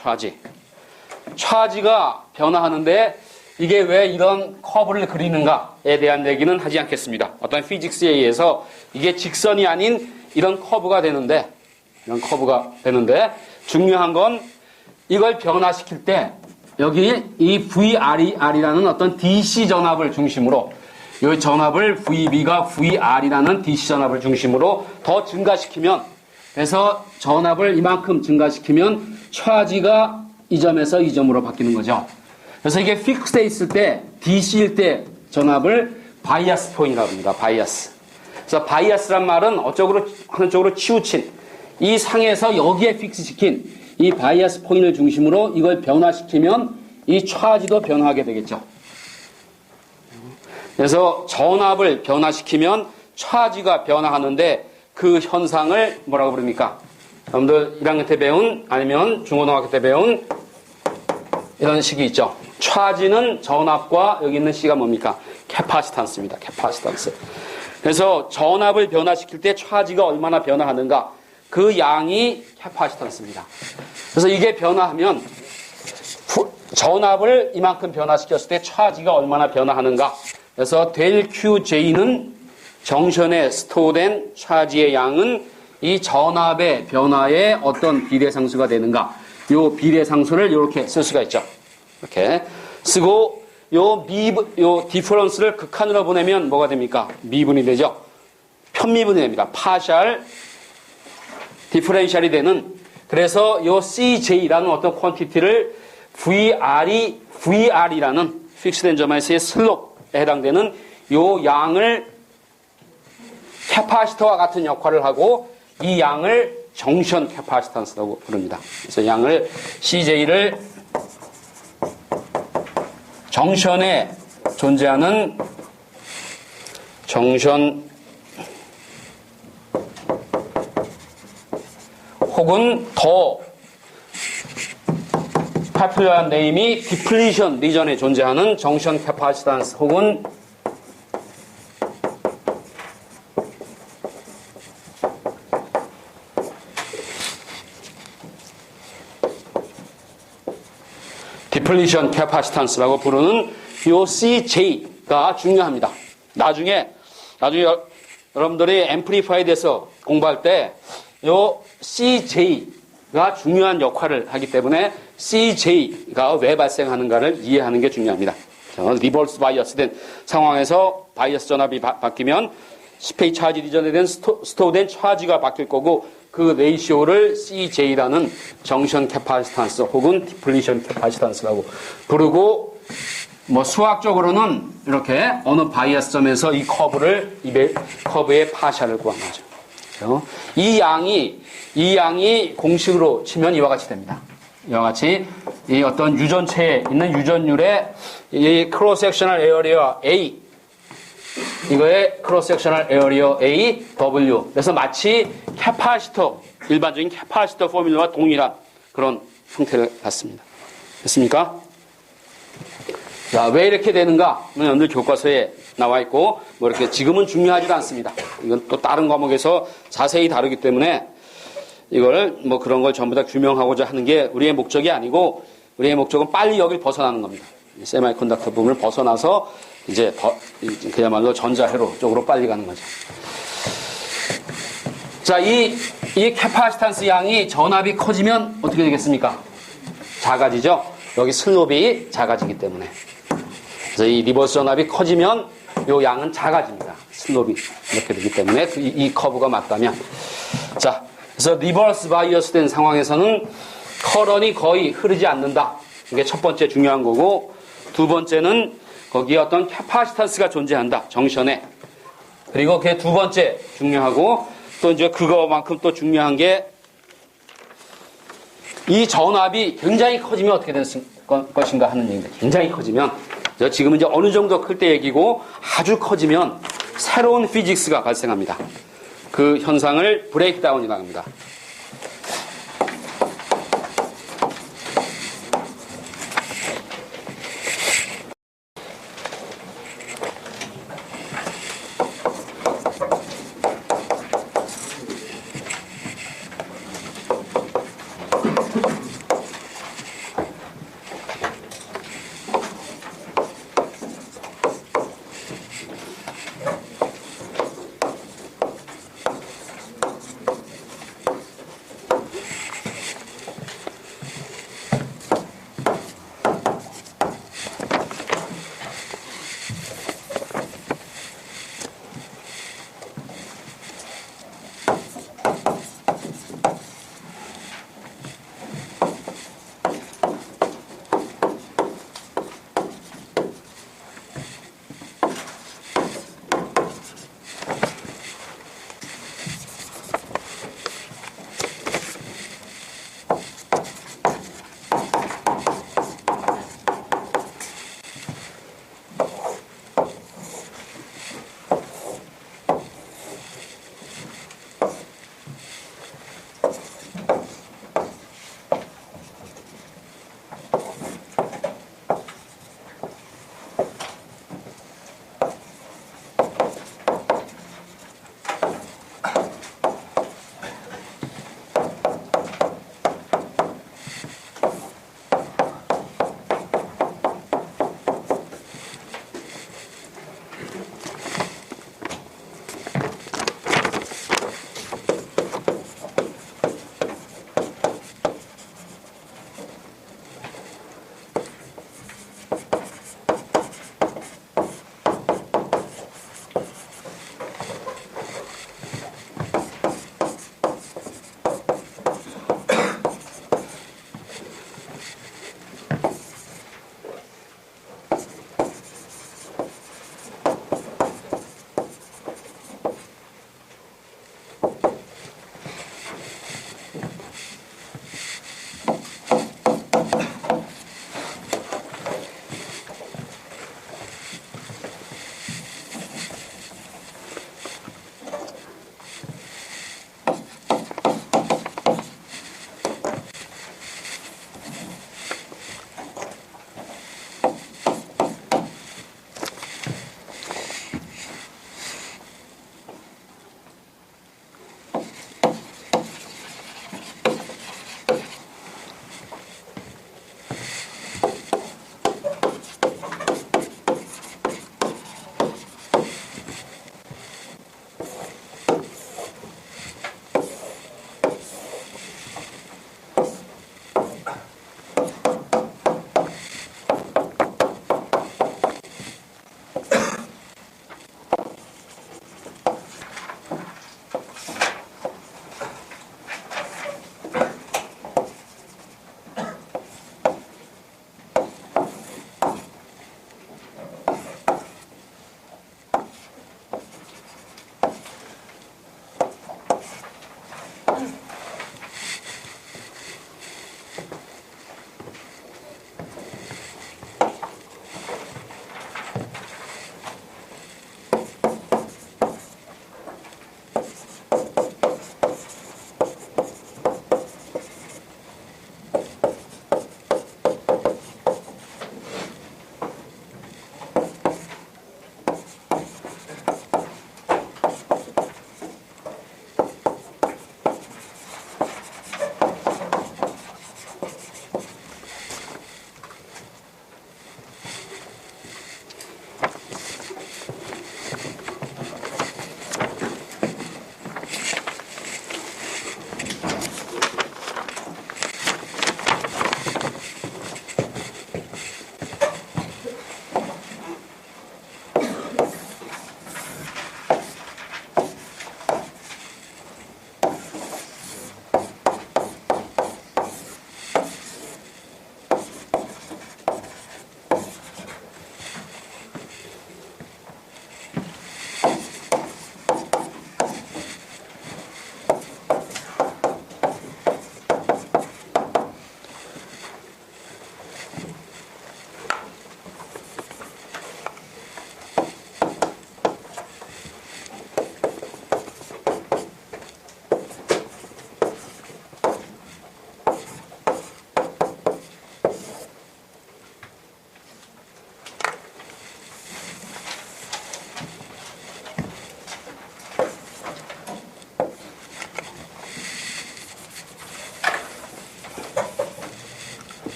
Speaker 1: 차지가 변화하는데 이게 왜 이런 커브를 그리는가에 대한 얘기는 하지 않겠습니다. 어떤 피직스에 의해서 이게 직선이 아닌 이런 커브가 되는데 중요한 건 이걸 변화시킬 때 여기 이 VR이라는 어떤 DC 전압을 중심으로 이 전압을 VB가 VR이라는 DC 전압을 중심으로 더 증가시키면 그래서 전압을 이만큼 증가시키면 차지가 이 점에서 이 점으로 바뀌는 거죠. 그래서 이게 픽스돼 있을 때 DC일 때 전압을 바이아스 포인트라고 합니다. 바이아스. 그래서 바이아스란 말은 한쪽으로 치우친 이 상에서 여기에 픽스시킨 이 바이아스 포인트를 중심으로 이걸 변화시키면 이 차지도 변화하게 되겠죠. 그래서 전압을 변화시키면 차지가 변화하는데 그 현상을 뭐라고 부릅니까? 여러분들 1학년 때 배운 아니면 중고등학교 때 배운 이런 식이 있죠. 차지는 전압과 여기 있는 C가 뭡니까? 캐파시탄스입니다. 캐파시탄스. 그래서 전압을 변화시킬 때 차지가 얼마나 변화하는가? 그 양이 캐파시탄스입니다. 그래서 이게 변화하면 전압을 이만큼 변화시켰을 때 차지가 얼마나 변화하는가? 그래서 델 QJ는 정션에 스토어된 차지의 양은 이 전압의 변화에 어떤 비례상수가 되는가? 요 비례상수를 이렇게 쓸 수가 있죠. 이렇게 쓰고 요 디퍼런스를 극한으로 보내면 뭐가 됩니까? 미분이 되죠. 편미분이 됩니다. 파셜 디퍼렌셜이 되는 그래서 요 CJ라는 어떤 퀀티티를 VR이라는 픽스된 점에서의 슬롭에 해당되는 요 양을 캐파시터와 같은 역할을 하고 이 양을 정션 캐파시탄스라고 부릅니다. 그래서 양을 CJ를 정션에 존재하는 정션 혹은 더 파퓰러한 네임이 디플리션 리전에 존재하는 정션 캐파시탄스 혹은 디플리션 캐파시탄스라고 부르는 요 CJ가 중요합니다. 나중에 여러분들이 앰플리파이에 대해서 공부할 때 요 CJ가 중요한 역할을 하기 때문에 CJ가 왜 발생하는가를 이해하는 게 중요합니다. 리버스 바이어스 된 상황에서 바이어스 전압이 바뀌면 스페이 차지 리전에 대한 스토어된 차지가 바뀔 거고 그 레이시오를 CJ라는 정션 캐파시탄스 혹은 디플리션 캐파시탄스라고 부르고 뭐 수학적으로는 이렇게 어느 바이어스 점에서 이 커브의 파샤를 구하는 거죠. 이 양이 공식으로 치면 이와 같이 됩니다. 이와 같이 이 어떤 유전체에 있는 유전율의 이 크로스 섹셔널 에어리어 A 이거의 크로스 섹셔널 에어리어 A W 그래서 마치 캐파시터 일반적인 캐파시터 포뮬러와 동일한 그런 형태를 갖습니다. 됐습니까? 자, 왜 이렇게 되는가는 여러분들 교과서에 나와 있고 뭐 이렇게 지금은 중요하지도 않습니다. 이건 또 다른 과목에서 자세히 다루기 때문에 이걸 뭐 그런 걸 전부 다 규명하고자 하는 게 우리의 목적이 아니고 우리의 목적은 빨리 여길 벗어나는 겁니다. 세미컨덕터 부분을 벗어나서 이제 그야말로 전자회로 쪽으로 빨리 가는 거죠. 자, 이 캐파시탄스 양이 전압이 커지면 어떻게 되겠습니까? 작아지죠. 여기 슬롭이 작아지기 때문에. 그래서 이 리버스 전압이 커지면 요 양은 작아집니다. 슬롭이 이렇게 되기 때문에 이 커브가 맞다면. 자, 그래서 리버스 바이어스 된 상황에서는 커런이 거의 흐르지 않는다. 이게 첫 번째 중요한 거고 두 번째는 거기에 어떤 캐파시탄스가 존재한다. 정션에. 그리고 그게 두 번째 중요하고 또 이제 그거만큼 또 중요한 게 이 전압이 굉장히 커지면 어떻게 될 것인가 하는 얘기인데, 굉장히 커지면, 지금은 이제 어느 정도 클 때 얘기고, 아주 커지면 새로운 피직스가 발생합니다. 그 현상을 브레이크다운이라고 합니다.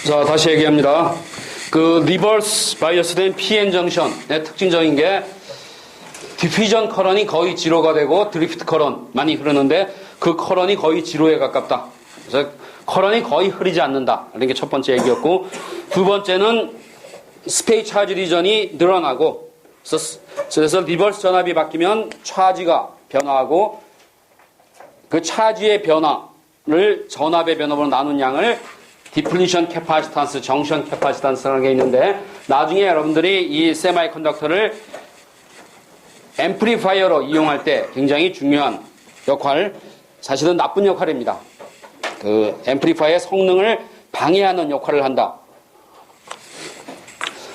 Speaker 1: 자, 다시 얘기합니다. 그 리버스 바이어스된 PN 정션의 특징적인 게 디퓨전 커런이 거의 지로가 되고 드리프트 커런 많이 흐르는데 그 커런이 거의 지로에 가깝다. 그래서 커런이 거의 흐르지 않는다. 이런 게 첫 번째 얘기였고, 두 번째는 스페이 차지 리전이 늘어나고, 그래서 리버스 전압이 바뀌면 차지가 변화하고, 그 차지의 변화를 전압의 변화로 나눈 양을 디플리션 캐파시탄스, 정션 캐파시탄스라는 게 있는데, 나중에 여러분들이 이 세마이 컨덕터를 앰플리파이어로 이용할 때 굉장히 중요한 역할, 사실은 나쁜 역할입니다. 그 앰플리파이어의 성능을 방해하는 역할을 한다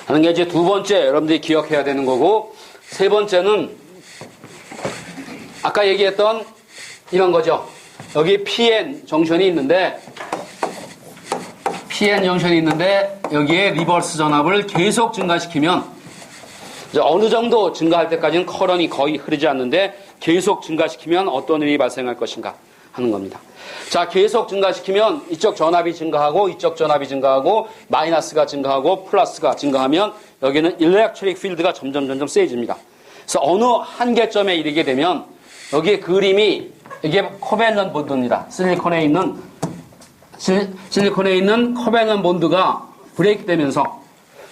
Speaker 1: 하는 게 이제 두 번째 여러분들이 기억해야 되는 거고, 세 번째는 아까 얘기했던 이런 거죠. 여기 PN 정션이 있는데 여기에 리버스 전압을 계속 증가시키면 이제 어느 정도 증가할 때까지는 커런이 거의 흐르지 않는데 계속 증가시키면 어떤 일이 발생할 것인가 하는 겁니다. 자, 계속 증가시키면 이쪽 전압이 증가하고 이쪽 전압이 증가하고 마이너스가 증가하고 플러스가 증가하면 여기는 일렉트릭 필드가 점점 세져집니다. 그래서 어느 한계점에 이르게 되면 여기에 그림이 이게 코밸런 본드입니다. 실리콘에 있는 코밸런 본드가 브레이크 되면서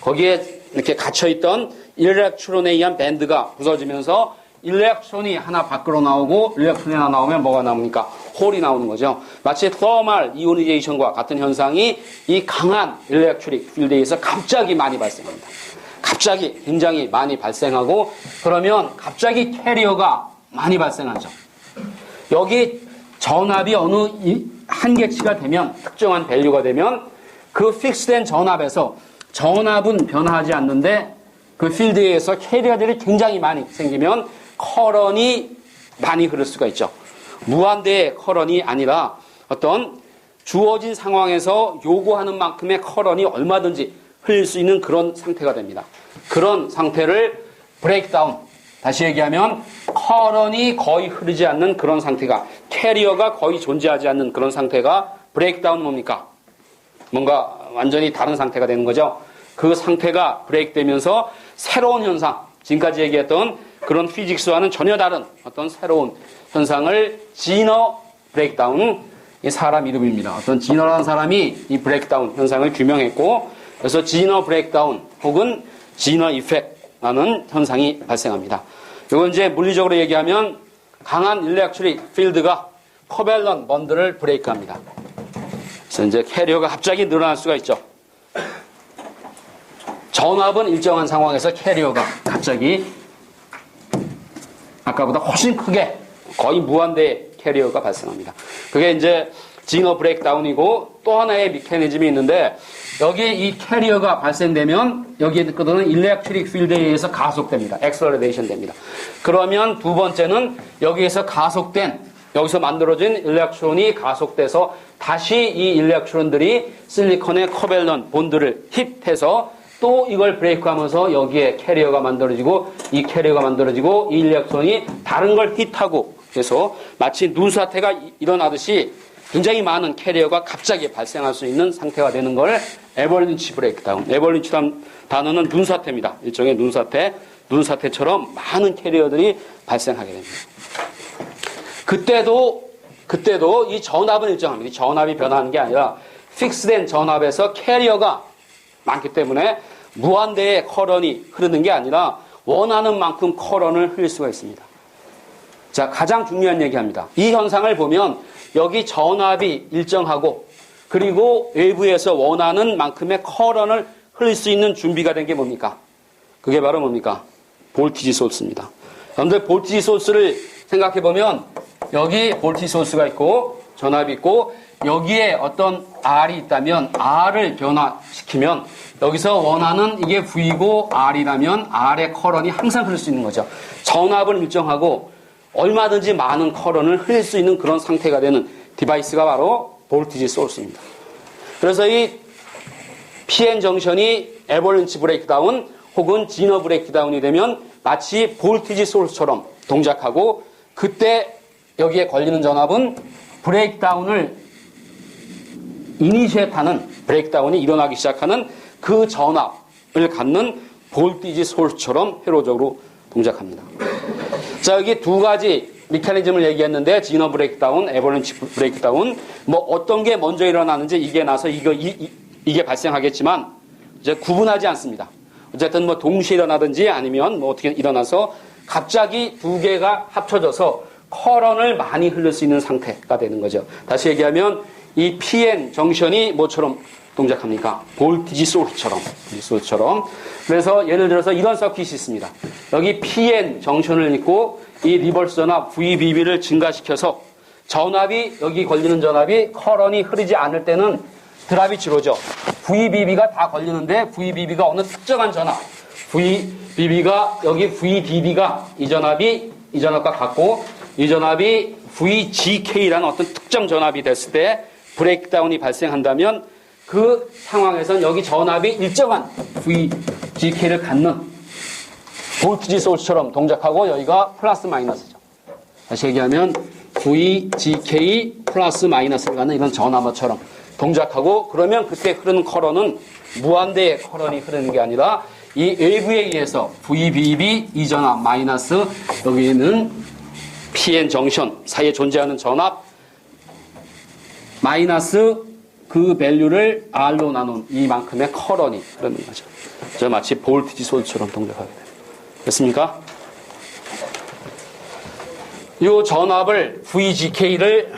Speaker 1: 거기에 이렇게 갇혀있던 일렉트론에 의한 밴드가 부서지면서 일렉트론이 하나 밖으로 나오고 일렉트론이 하나 나오면 뭐가 나옵니까? 홀이 나오는 거죠. 마치 터멀 이오니제이션과 같은 현상이 이 강한 일렉트릭 필드에 의해서 갑자기 많이 발생합니다. 갑자기 굉장히 많이 발생하고, 그러면 갑자기 캐리어가 많이 발생하죠. 여기 전압이 어느 한계치가 되면, 특정한 밸류가 되면 그 픽스된 전압에서 전압은 변화하지 않는데 그 필드에 의해서 캐리어들이 굉장히 많이 생기면 커런이 많이 흐를 수가 있죠. 무한대의 커런이 아니라 어떤 주어진 상황에서 요구하는 만큼의 커런이 얼마든지 흘릴 수 있는 그런 상태가 됩니다. 그런 상태를 브레이크다운, 다시 얘기하면 커런이 거의 흐르지 않는 그런 상태가, 캐리어가 거의 존재하지 않는 그런 상태가 브레이크다운 뭡니까? 뭔가 완전히 다른 상태가 되는 거죠. 그 상태가 브레이크 되면서 새로운 현상, 지금까지 얘기했던 그런 피직스와는 전혀 다른 어떤 새로운 현상을 지너 브레이크다운, 이 사람 이름입니다. 어떤 지너라는 사람이 이 브레이크다운 현상을 규명했고, 그래서 지너 브레이크다운 혹은 지너 이펙트라는 현상이 발생합니다. 이건 이제 물리적으로 얘기하면 강한 일렉트릭 필드가 코밸런 번드를 브레이크합니다. 그래서 이제 캐리어가 갑자기 늘어날 수가 있죠. 전압은 일정한 상황에서 캐리어가 갑자기 아까보다 훨씬 크게 거의 무한대의 캐리어가 발생합니다. 그게 이제 지너 브레이크다운이고, 또 하나의 메커니즘이 있는데, 여기 이 캐리어가 발생되면 여기에 있거든 일렉트릭 필드에 의해서 가속됩니다. 엑셀러레이션 됩니다. 그러면 두 번째는 여기에서 여기서 만들어진 일렉트론이 가속돼서 다시 이 일렉트론들이 실리콘의 코밸런 본드를 힛해서 또 이걸 브레이크하면서 여기에 캐리어가 만들어지고, 이 캐리어가 만들어지고, 이 일렉트론이 다른 걸 힛하고 해서 마치 눈사태가 일어나듯이 굉장히 많은 캐리어가 갑자기 발생할 수 있는 상태가 되는 걸 에버린치 브레이크다운. 에버린치라는 단어는 눈사태입니다. 일종의 눈사태처럼 많은 캐리어들이 발생하게 됩니다. 그때도 그때도 이 전압은 일정합니다. 이 전압이 변하는 게 아니라 픽스된 전압에서 캐리어가 많기 때문에 무한대의 커런이 흐르는 게 아니라 원하는 만큼 커런을 흘릴 수가 있습니다. 자, 가장 중요한 얘기합니다. 이 현상을 보면 여기 전압이 일정하고 그리고 외부에서 원하는 만큼의 커런을 흘릴 수 있는 준비가 된 게 뭡니까? 그게 바로 뭡니까? 볼티지 소스입니다. 여러분들 볼티지 소스를 생각해 보면 여기 볼티지 소스가 있고 전압이 있고 여기에 어떤 R이 있다면 R을 변화시키면 여기서 원하는 이게 V고 R이라면 R의 커런이 항상 흐를 수 있는 거죠. 전압은 일정하고 얼마든지 많은 커런을 흘릴 수 있는 그런 상태가 되는 디바이스가 바로 볼티지 소스입니다. 그래서 이 PN 정션이 애벌런치 브레이크다운 혹은 지너 브레이크다운이 되면 마치 볼티지 소스처럼 동작하고 그때 여기에 걸리는 전압은 브레이크다운을 이니시에트하는 브레이크다운이 일어나기 시작하는 그 전압을 갖는 볼티지 소스처럼 회로적으로 동작합니다. 자, 여기 두 가지 메커니즘을 얘기했는데 지너 브레이크다운, 애벌런치 브레이크다운 뭐 어떤 게 먼저 일어나는지 이게 나서 이게 발생하겠지만 이제 구분하지 않습니다. 어쨌든 뭐 동시에 일어나든지 아니면 뭐 어떻게 일어나서 갑자기 두 개가 합쳐져서 커런을 많이 흐를 수 있는 상태가 되는 거죠. 다시 얘기하면 이 PN 정션이 뭐처럼 동작합니까? 볼티지 소스처럼. 그래서 예를 들어서 이런 서킷이 있습니다. 여기 PN 정션을 있고 이 리버스 전압 VBB를 증가시켜서 전압이 여기 걸리는 전압이 커런이 흐르지 않을 때는 드랍이 줄어죠. VBB가 다 걸리는데 VBB가 어느 특정한 전압 VBB가 여기 VDB가 이 전압과 같고 이 전압이 VGK라는 어떤 특정 전압이 됐을 때 브레이크다운이 발생한다면 그 상황에선 여기 전압이 일정한 VGK를 갖는 볼티지 소스처럼 동작하고 여기가 플러스 마이너스죠. 다시 얘기하면 VGK 플러스 마이너스를 갖는 이런 전압처럼 동작하고 그러면 그때 흐르는 커런은 무한대의 커런이 흐르는 게 아니라 이 외부에 의해서 VBB 이 전압 마이너스 여기는 PN 정션 사이에 존재하는 전압 마이너스 그 밸류를 R로 나눈 이만큼의 커런이 흐르는 거죠. 저 마치 볼티지 소스처럼 동작하게 됩니다. 됐습니까? 이 전압을 VGK를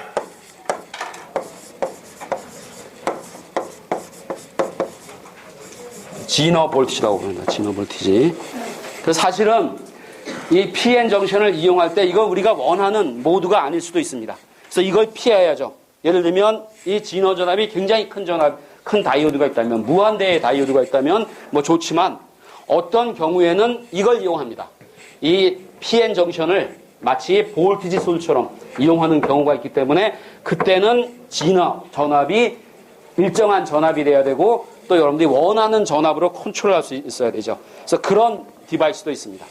Speaker 1: 지너 볼티지라고 부릅니다. 지너 볼티지. 그래서 사실은 이 PN 정션을 이용할 때 이거 우리가 원하는 모드가 아닐 수도 있습니다. 그래서 이걸 피해야죠. 예를 들면 이 지너 전압이 굉장히 큰 다이오드가 있다면 무한대의 다이오드가 있다면 뭐 좋지만 어떤 경우에는 이걸 이용합니다. 이 PN 정션을 마치 볼티지 소스처럼 이용하는 경우가 있기 때문에 그때는 지너 전압이 일정한 전압이 돼야 되고 또 여러분들이 원하는 전압으로 컨트롤할 수 있어야 되죠. 그래서 그런 디바이스도 있습니다.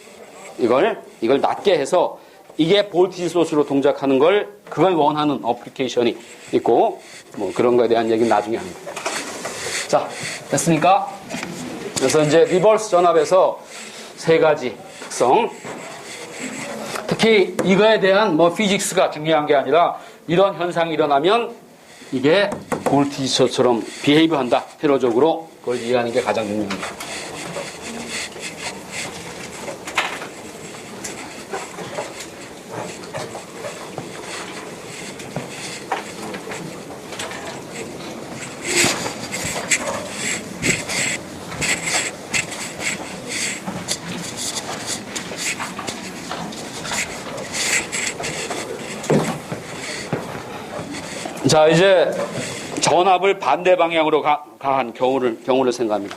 Speaker 1: 이걸 낮게 해서 이게 볼티지 소스로 동작하는 그걸 원하는 어플리케이션이 있고 뭐 그런 거에 대한 얘기는 나중에 합니다. 자, 됐습니까? 그래서 이제 리버스 전압에서 세 가지 특성. 특히 이거에 대한 뭐 피직스가 중요한 게 아니라 이런 현상이 일어나면 이게 볼티지 소스처럼 비헤이브 한다. 회로적으로 그걸 이해하는 게 가장 중요합니다. 자, 이제 전압을 반대 방향으로 가한 경우를 생각합니다.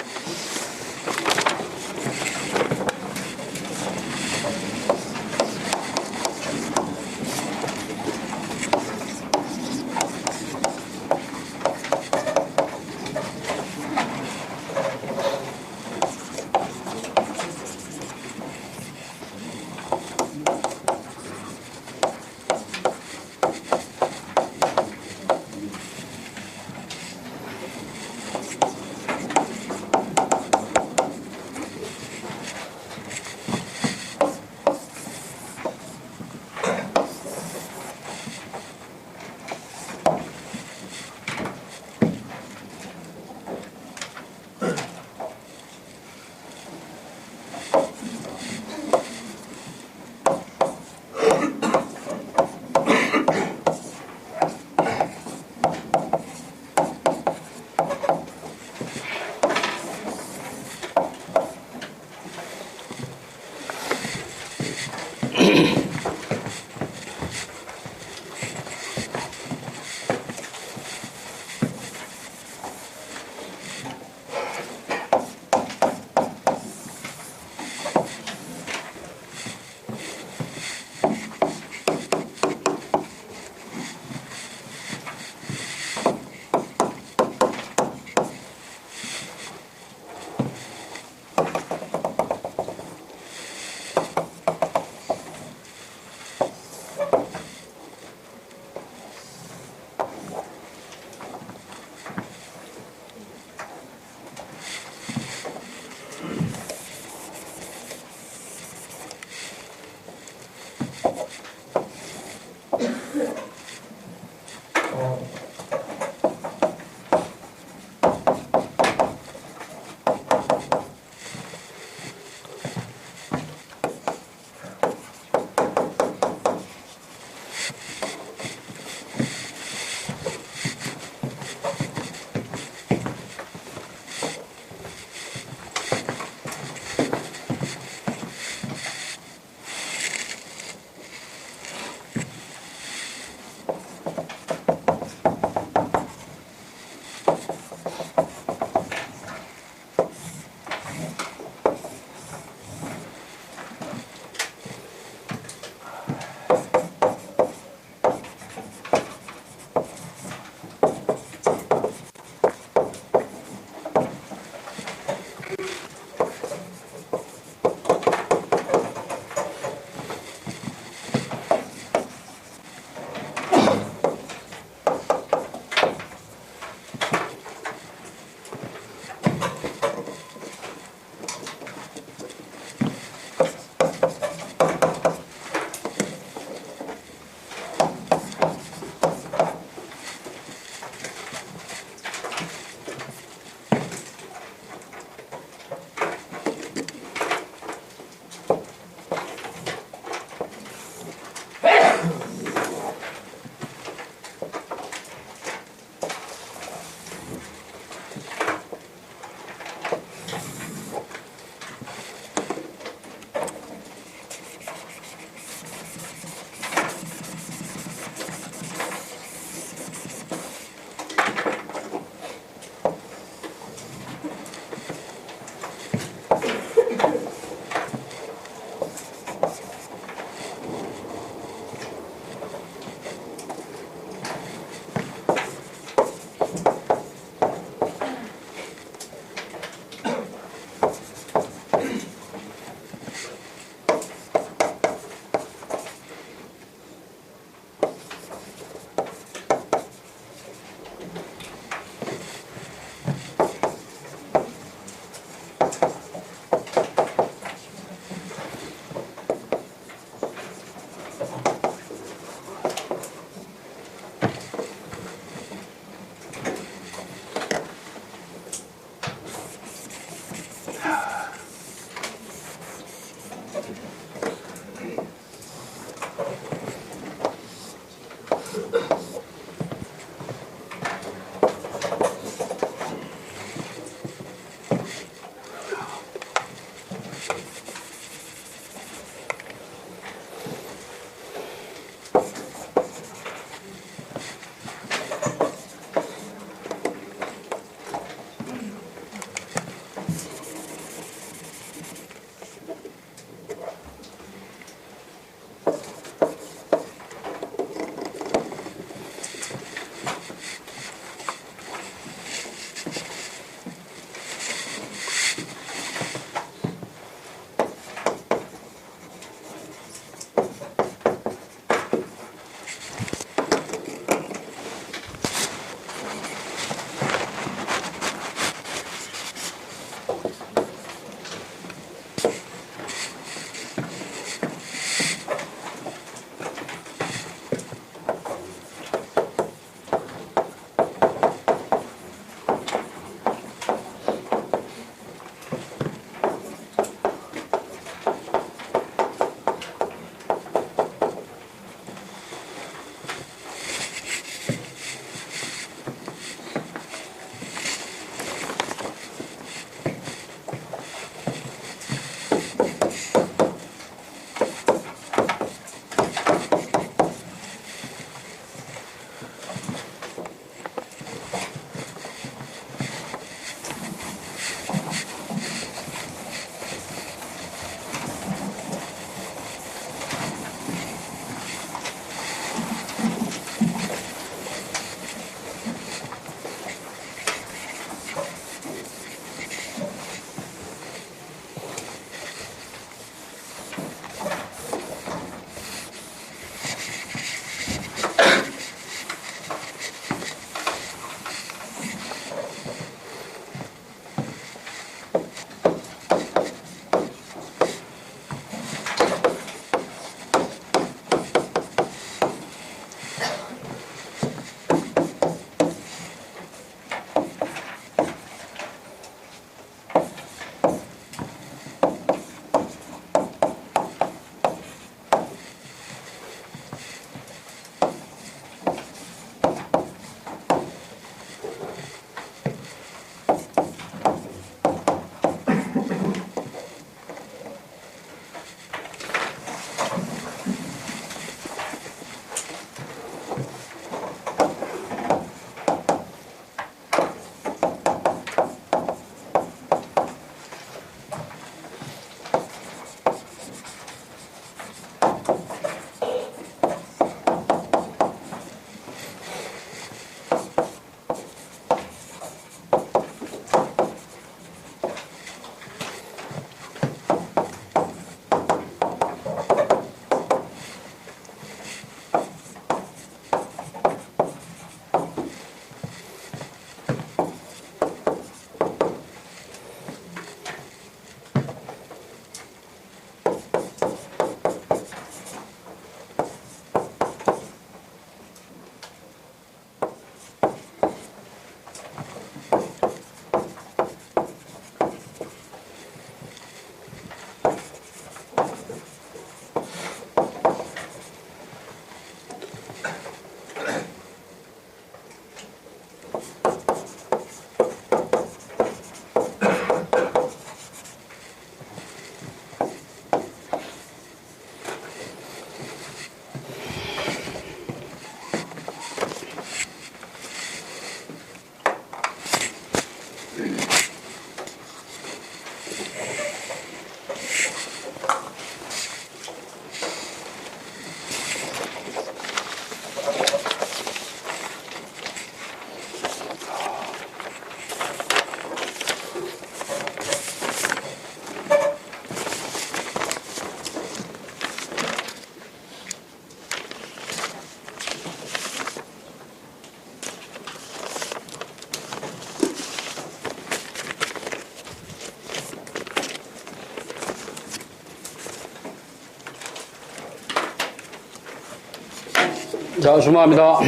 Speaker 1: 자, 주목합니다.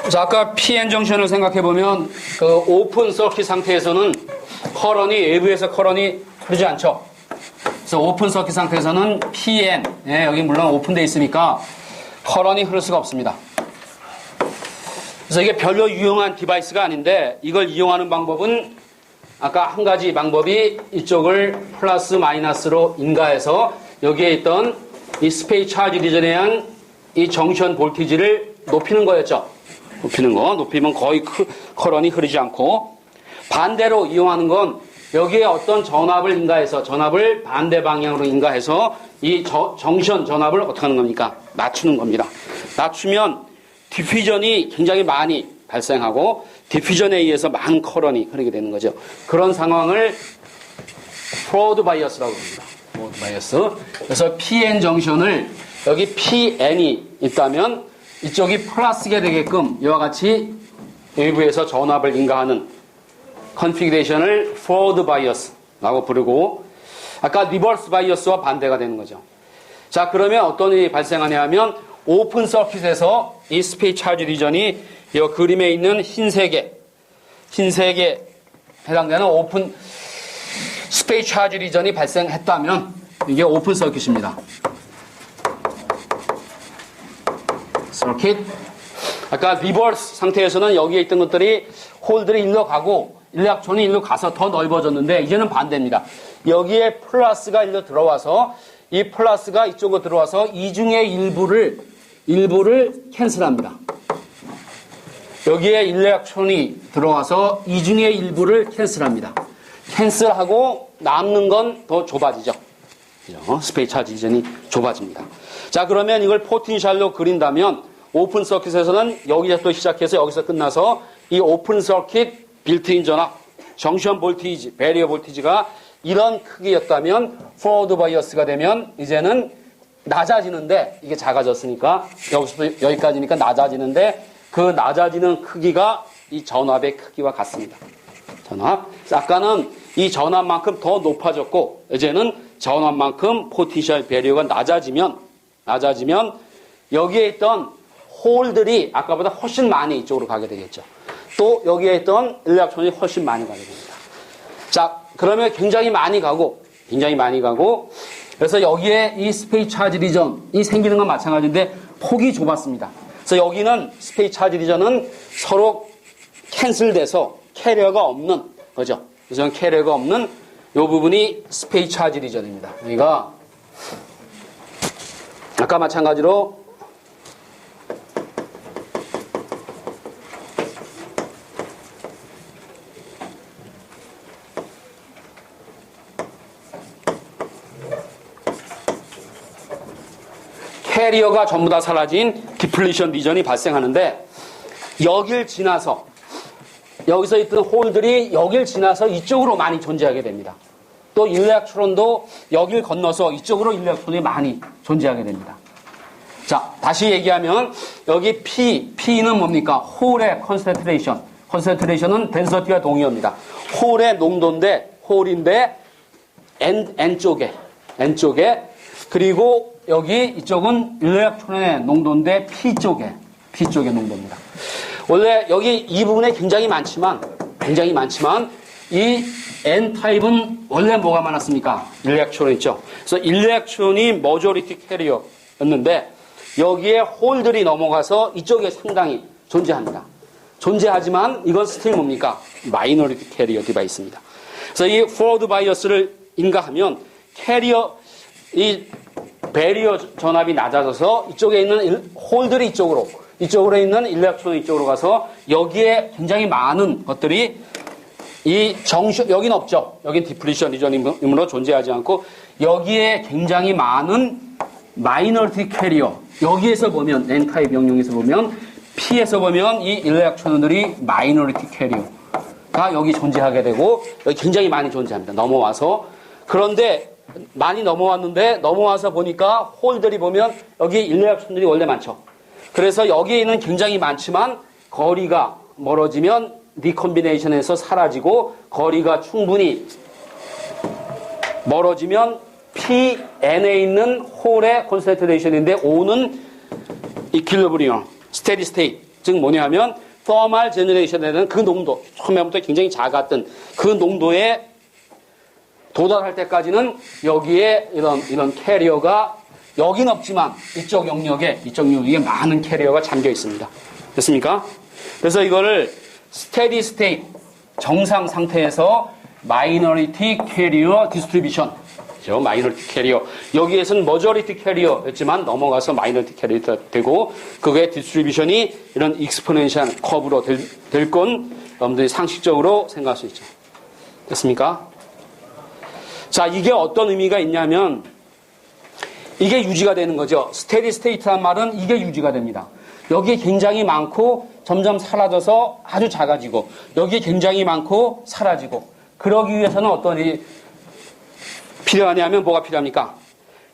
Speaker 1: 자, 아까 PN 정션을 생각해보면 그 오픈 서킷 상태에서는 커런이 외부에서 커런이 흐르지 않죠. 그래서 오픈 서킷 상태에서는 PN, 예, 여기 물론 오픈되어 있으니까 커런이 흐를 수가 없습니다. 그래서 이게 별로 유용한 디바이스가 아닌데 이걸 이용하는 방법은 아까 한 가지 방법이 이쪽을 플러스 마이너스로 인가해서 여기에 있던 이 스페이스 차지 리전에 의한 이 정션 볼티지를 높이는 거였죠. 높이는 거. 높이면 거의 커런이 흐르지 않고, 반대로 이용하는 건 여기에 어떤 전압을 인가해서, 전압을 반대 방향으로 인가해서 이 정션 전압을 어떻게 하는 겁니까? 낮추는 겁니다. 낮추면 디퓨전이 굉장히 많이 발생하고 디퓨전에 의해서 많은 커런이 흐르게 되는 거죠. 그런 상황을 프로드 바이어스라고 합니다. 프로드 바이어스. 그래서 PN 정션을 여기 PN이 있다면 이쪽이 플러스가 되게끔 이와 같이 외부에서 전압을 인가하는 컨피그레이션을 forward bias라고 부르고, 아까 리버스 바이어스와 반대가 되는 거죠. 자, 그러면 어떤 일이 발생하냐 하면 오픈 서킷에서 이 스페이스 차지 리전이 이 그림에 있는 흰색에 해당되는 오픈 스페이스 차지 리전이 발생했다면 이게 오픈 서킷입니다. 서킷. 아까 리버스 상태에서는 여기에 있던 것들이 홀들이 일로 가고 일렉트론이 일로 가서 더 넓어졌는데 이제는 반대입니다. 여기에 플러스가 일로 들어와서 이 플러스가 이쪽으로 들어와서 이 중에 일부를 캔슬합니다. 여기에 일렉트론이 들어와서 이 중에 일부를 캔슬합니다. 캔슬하고 남는 건 더 좁아지죠. 스페이스 차지 리전이 좁아집니다. 자, 그러면 이걸 포텐셜로 그린다면 오픈 서킷에서는 여기서 시작해서 여기서 끝나서 이 오픈 서킷 빌트인 전압, 정션 볼티지, 배리어 볼티지가 이런 크기였다면 포워드 바이어스가 되면 이제는 낮아지는데, 이게 작아졌으니까 여기서부터 여기까지니까 낮아지는데 그 낮아지는 크기가 이 전압의 크기와 같습니다. 전압. 아까는 이 전압만큼 더 높아졌고 이제는 전압만큼 포텐셜 배리어가 낮아지면 여기에 있던 홀들이 아까보다 훨씬 많이 이쪽으로 가게 되겠죠. 또 여기에 있던 일렉트론이 훨씬 많이 가게 됩니다. 자, 그러면 굉장히 많이 가고 그래서 여기에 이 스페이스 차지 리전이 생기는 건 마찬가지인데 폭이 좁았습니다. 그래서 여기는 스페이스 차지 리전은 서로 캔슬돼서 캐리어가 없는 거죠. 그래서 캐리어가 없는 이 부분이 스페이스 차지 리전입니다. 여기가 아까 마찬가지로 캐리어가 전부 다 사라진 디플리션 리전이 발생하는데, 여길 지나서 여기서 있던 홀들이 여길 지나서 이쪽으로 많이 존재하게 됩니다. 또 일렉트론도 여길 건너서 이쪽으로 일렉트론이 많이 존재하게 됩니다. 자, 다시 얘기하면 여기 P는 뭡니까? 홀의 컨센트레이션은 덴서티와 동의어입니다. 홀의 농도인데, 홀인데 N쪽에 그리고 여기 이쪽은 일렉트론의 농도인데 P쪽의 농도입니다. 원래 여기 이 부분에 굉장히 많지만 이 N타입은 원래 뭐가 많았습니까? 일렉트론 있죠. 그래서 일렉트론이 머저리티 캐리어였는데 여기에 홀들이 넘어가서 이쪽에 상당히 존재합니다. 존재하지만 이건 스틸 뭡니까? 마이너리티 캐리어 디바이스입니다. 그래서 이 포워드 바이어스를 인가하면 이 배리어 전압이 낮아져서 이쪽에 있는 홀들이 이쪽으로, 이쪽으로 있는 일렉트론이 이쪽으로 가서 여기에 굉장히 많은 것들이 이 정션, 여긴 없죠. 여긴 디플리션 리전이므로 존재하지 않고 여기에 굉장히 많은 마이너리티 캐리어. 여기에서 보면 N타입 영역에서 보면 P에서 보면 이 일렉트론들이 마이너리티 캐리어가 여기 존재하게 되고 여기 굉장히 많이 존재합니다. 넘어와서. 그런데 많이 넘어왔는데 넘어와서 보니까 홀들이 보면 여기 일렉트론들이 원래 많죠. 그래서 여기에 있는 굉장히 많지만 거리가 멀어지면 리콤비네이션에서 사라지고 거리가 충분히 멀어지면 Pn에 있는 홀의 콘센트레이션인데 O는 이퀄리브리엄, 스테디 스테이트, 즉 뭐냐 하면 터멀 제너레이션에 대한 그 농도, 처음부터 굉장히 작았던 그 농도에 도달할 때까지는 여기에 이런 캐리어가 여긴 없지만 이쪽 영역에 많은 캐리어가 잠겨 있습니다. 됐습니까? 그래서 이거를 스테디 스테이트, 정상 상태에서 마이너리티 캐리어 디스트리뷰션, 마이너리티 캐리어. 여기에서는 머저리티 캐리어였지만 넘어가서 마이너리티 캐리어가 되고 그거의 디스트리뷰션이 이런 익스포넨셜 커브로 될 건 여러분들이 상식적으로 생각할 수 있죠. 됐습니까? 자, 이게 어떤 의미가 있냐면 이게 유지가 되는 거죠. 스테디 스테이트란 말은 이게 유지가 됩니다. 여기에 굉장히 많고 점점 사라져서 아주 작아지고 여기에 굉장히 많고 사라지고 그러기 위해서는 어떤 일이 필요하냐면 뭐가 필요합니까?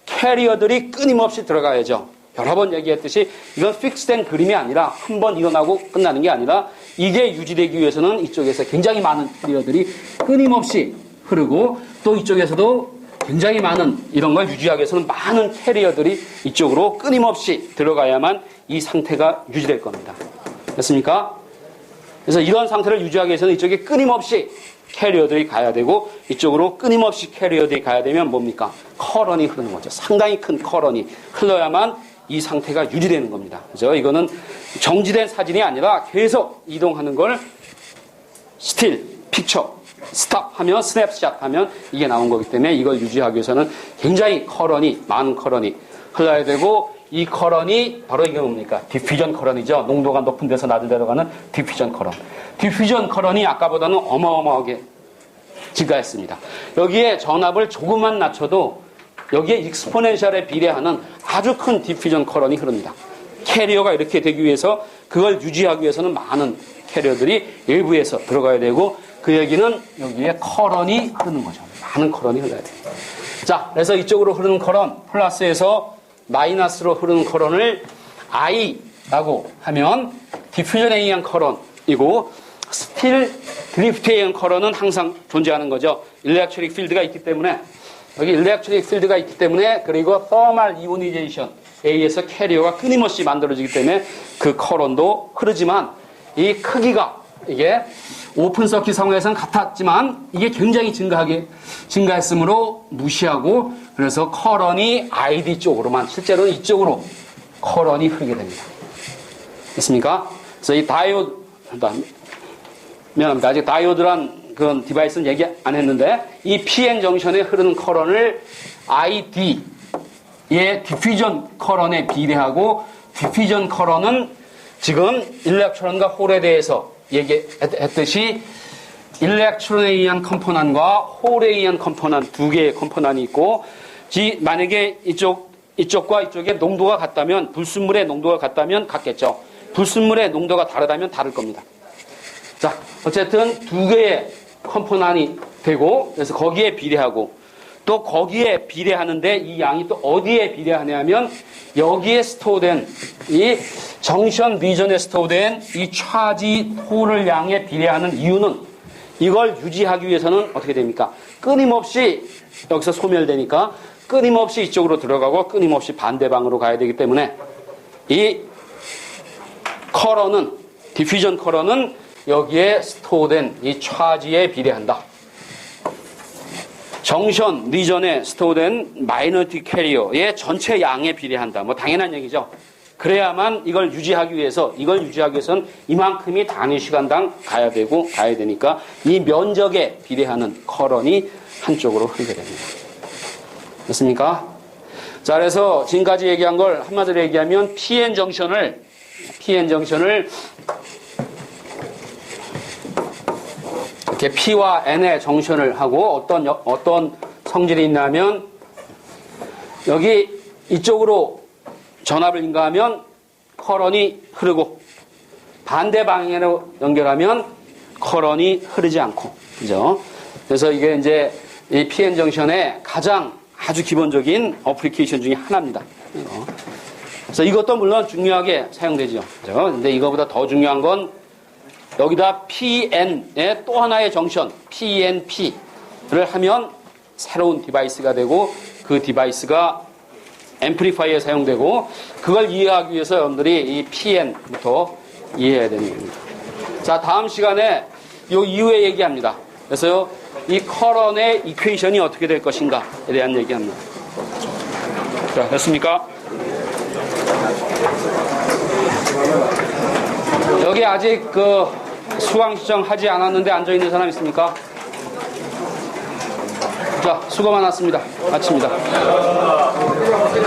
Speaker 1: 캐리어들이 끊임없이 들어가야죠. 여러 번 얘기했듯이 이건 픽스된 그림이 아니라 한 번 일어나고 끝나는 게 아니라 이게 유지되기 위해서는 이쪽에서 굉장히 많은 캐리어들이 끊임없이 흐르고 또 이쪽에서도 굉장히 많은 이런 걸 유지하기 위해서는 많은 캐리어들이 이쪽으로 끊임없이 들어가야만 이 상태가 유지될 겁니다. 됐습니까? 그래서 이런 상태를 유지하기 위해서는 이쪽에 끊임없이 캐리어들이 가야 되고 이쪽으로 끊임없이 캐리어들이 가야 되면 뭡니까? 커런이 흐르는 거죠. 상당히 큰 커런이 흘러야만 이 상태가 유지되는 겁니다. 그죠? 이거는 정지된 사진이 아니라 계속 이동하는 걸 스틸, 픽처, 스탑 하면 스냅샷 하면 이게 나온 거기 때문에 이걸 유지하기 위해서는 굉장히 많은 커런이 흘러야 되고 이 커런이 바로 이게 뭡니까? 디퓨전 커런이죠. 농도가 높은 데서 낮은 데로 가는 디퓨전 커런. 디퓨전 커런이 아까보다는 어마어마하게 증가했습니다. 여기에 전압을 조금만 낮춰도 여기에 익스포넨셜에 비례하는 아주 큰 디퓨전 커런이 흐릅니다. 캐리어가 이렇게 되기 위해서 그걸 유지하기 위해서는 많은 캐리어들이 일부에서 들어가야 되고 그 얘기는 여기에 커런이 흐르는 거죠. 많은 커런이 흘러야 돼요. 자, 그래서 이쪽으로 흐르는 커런 플러스에서 마이너스로 흐르는 커런을 I라고 하면 디퓨전에 의한 커런이고 스틸 드리프트에 의한 커런은 항상 존재하는 거죠. 일렉트릭 필드가 있기 때문에 여기 일렉트릭 필드가 있기 때문에 그리고 터멀 이오니제이션 A에서 캐리어가 끊임없이 만들어지기 때문에 그 커런도 흐르지만 이 크기가 이게 오픈 서킷 상황에서는 같았지만 이게 굉장히 증가했으므로 무시하고 그래서 커런이 ID 쪽으로만 실제로는 이쪽으로 커런이 흐르게 됩니다. 됐습니까? 그래서 이 다이오드 미안합니다. 아직 다이오드란 그런 디바이스는 얘기 안 했는데 이 PN 정션에 흐르는 커런을 ID의 디퓨전 커런에 비례하고 디퓨전 커런은 지금 일렉트론과 홀에 대해서 얘기했듯이 일렉트론에 의한 컴포넌트과 홀에 의한 컴포넌트 두 개의 컴포넌트이 있고 만약에 이쪽과 이쪽의 농도가 같다면 불순물의 농도가 같다면 같겠죠. 불순물의 농도가 다르다면 다를 겁니다. 자, 어쨌든 두 개의 컴포넌트이 되고 그래서 거기에 비례하고 또 거기에 비례하는데 이 양이 또 어디에 비례하냐면 여기에 스토어된 이 정션 리전에 스토어된 이 차지 홀을 양에 비례하는 이유는 이걸 유지하기 위해서는 어떻게 됩니까? 끊임없이 여기서 소멸되니까 끊임없이 이쪽으로 들어가고 끊임없이 반대방으로 가야 되기 때문에 이 커런은 디퓨전 커런은 여기에 스토어된 이 차지에 비례한다. 정션 리전에 스토어된 마이너리티 캐리어의 전체 양에 비례한다. 뭐 당연한 얘기죠. 그래야만 이걸 유지하기 위해서는 이만큼이 단위 시간당 가야 되니까 이 면적에 비례하는 커런이 한쪽으로 흐르게 됩니다. 됐습니까? 자, 그래서 지금까지 얘기한 걸 한마디로 얘기하면 PN 정션을 PN 정션을 이렇게 P와 N의 정션을 하고 어떤 성질이 있냐면 여기 이쪽으로 전압을 인가하면 커런이 흐르고 반대 방향으로 연결하면 커런이 흐르지 않고, 그죠? 그래서 이게 이제 이 PN 정션의 가장 아주 기본적인 어플리케이션 중에 하나입니다. 그래서 이것도 물론 중요하게 사용되죠. 그죠? 근데 이거보다 더 중요한 건 여기다 PN의 또 하나의 정션, PNP를 하면 새로운 디바이스가 되고 그 디바이스가 앰플리파이어에 사용되고 그걸 이해하기 위해서 여러분들이 이 PN부터 이해해야 되는 겁니다. 자, 다음 시간에 요 이후에 얘기합니다. 그래서 이 커런의 이퀘이션이 어떻게 될 것인가에 대한 얘기합니다. 자, 됐습니까? 여기 아직 그 수강 신청하지 않았는데 앉아있는 사람 있습니까? 자, 수고 많았습니다. 마칩니다.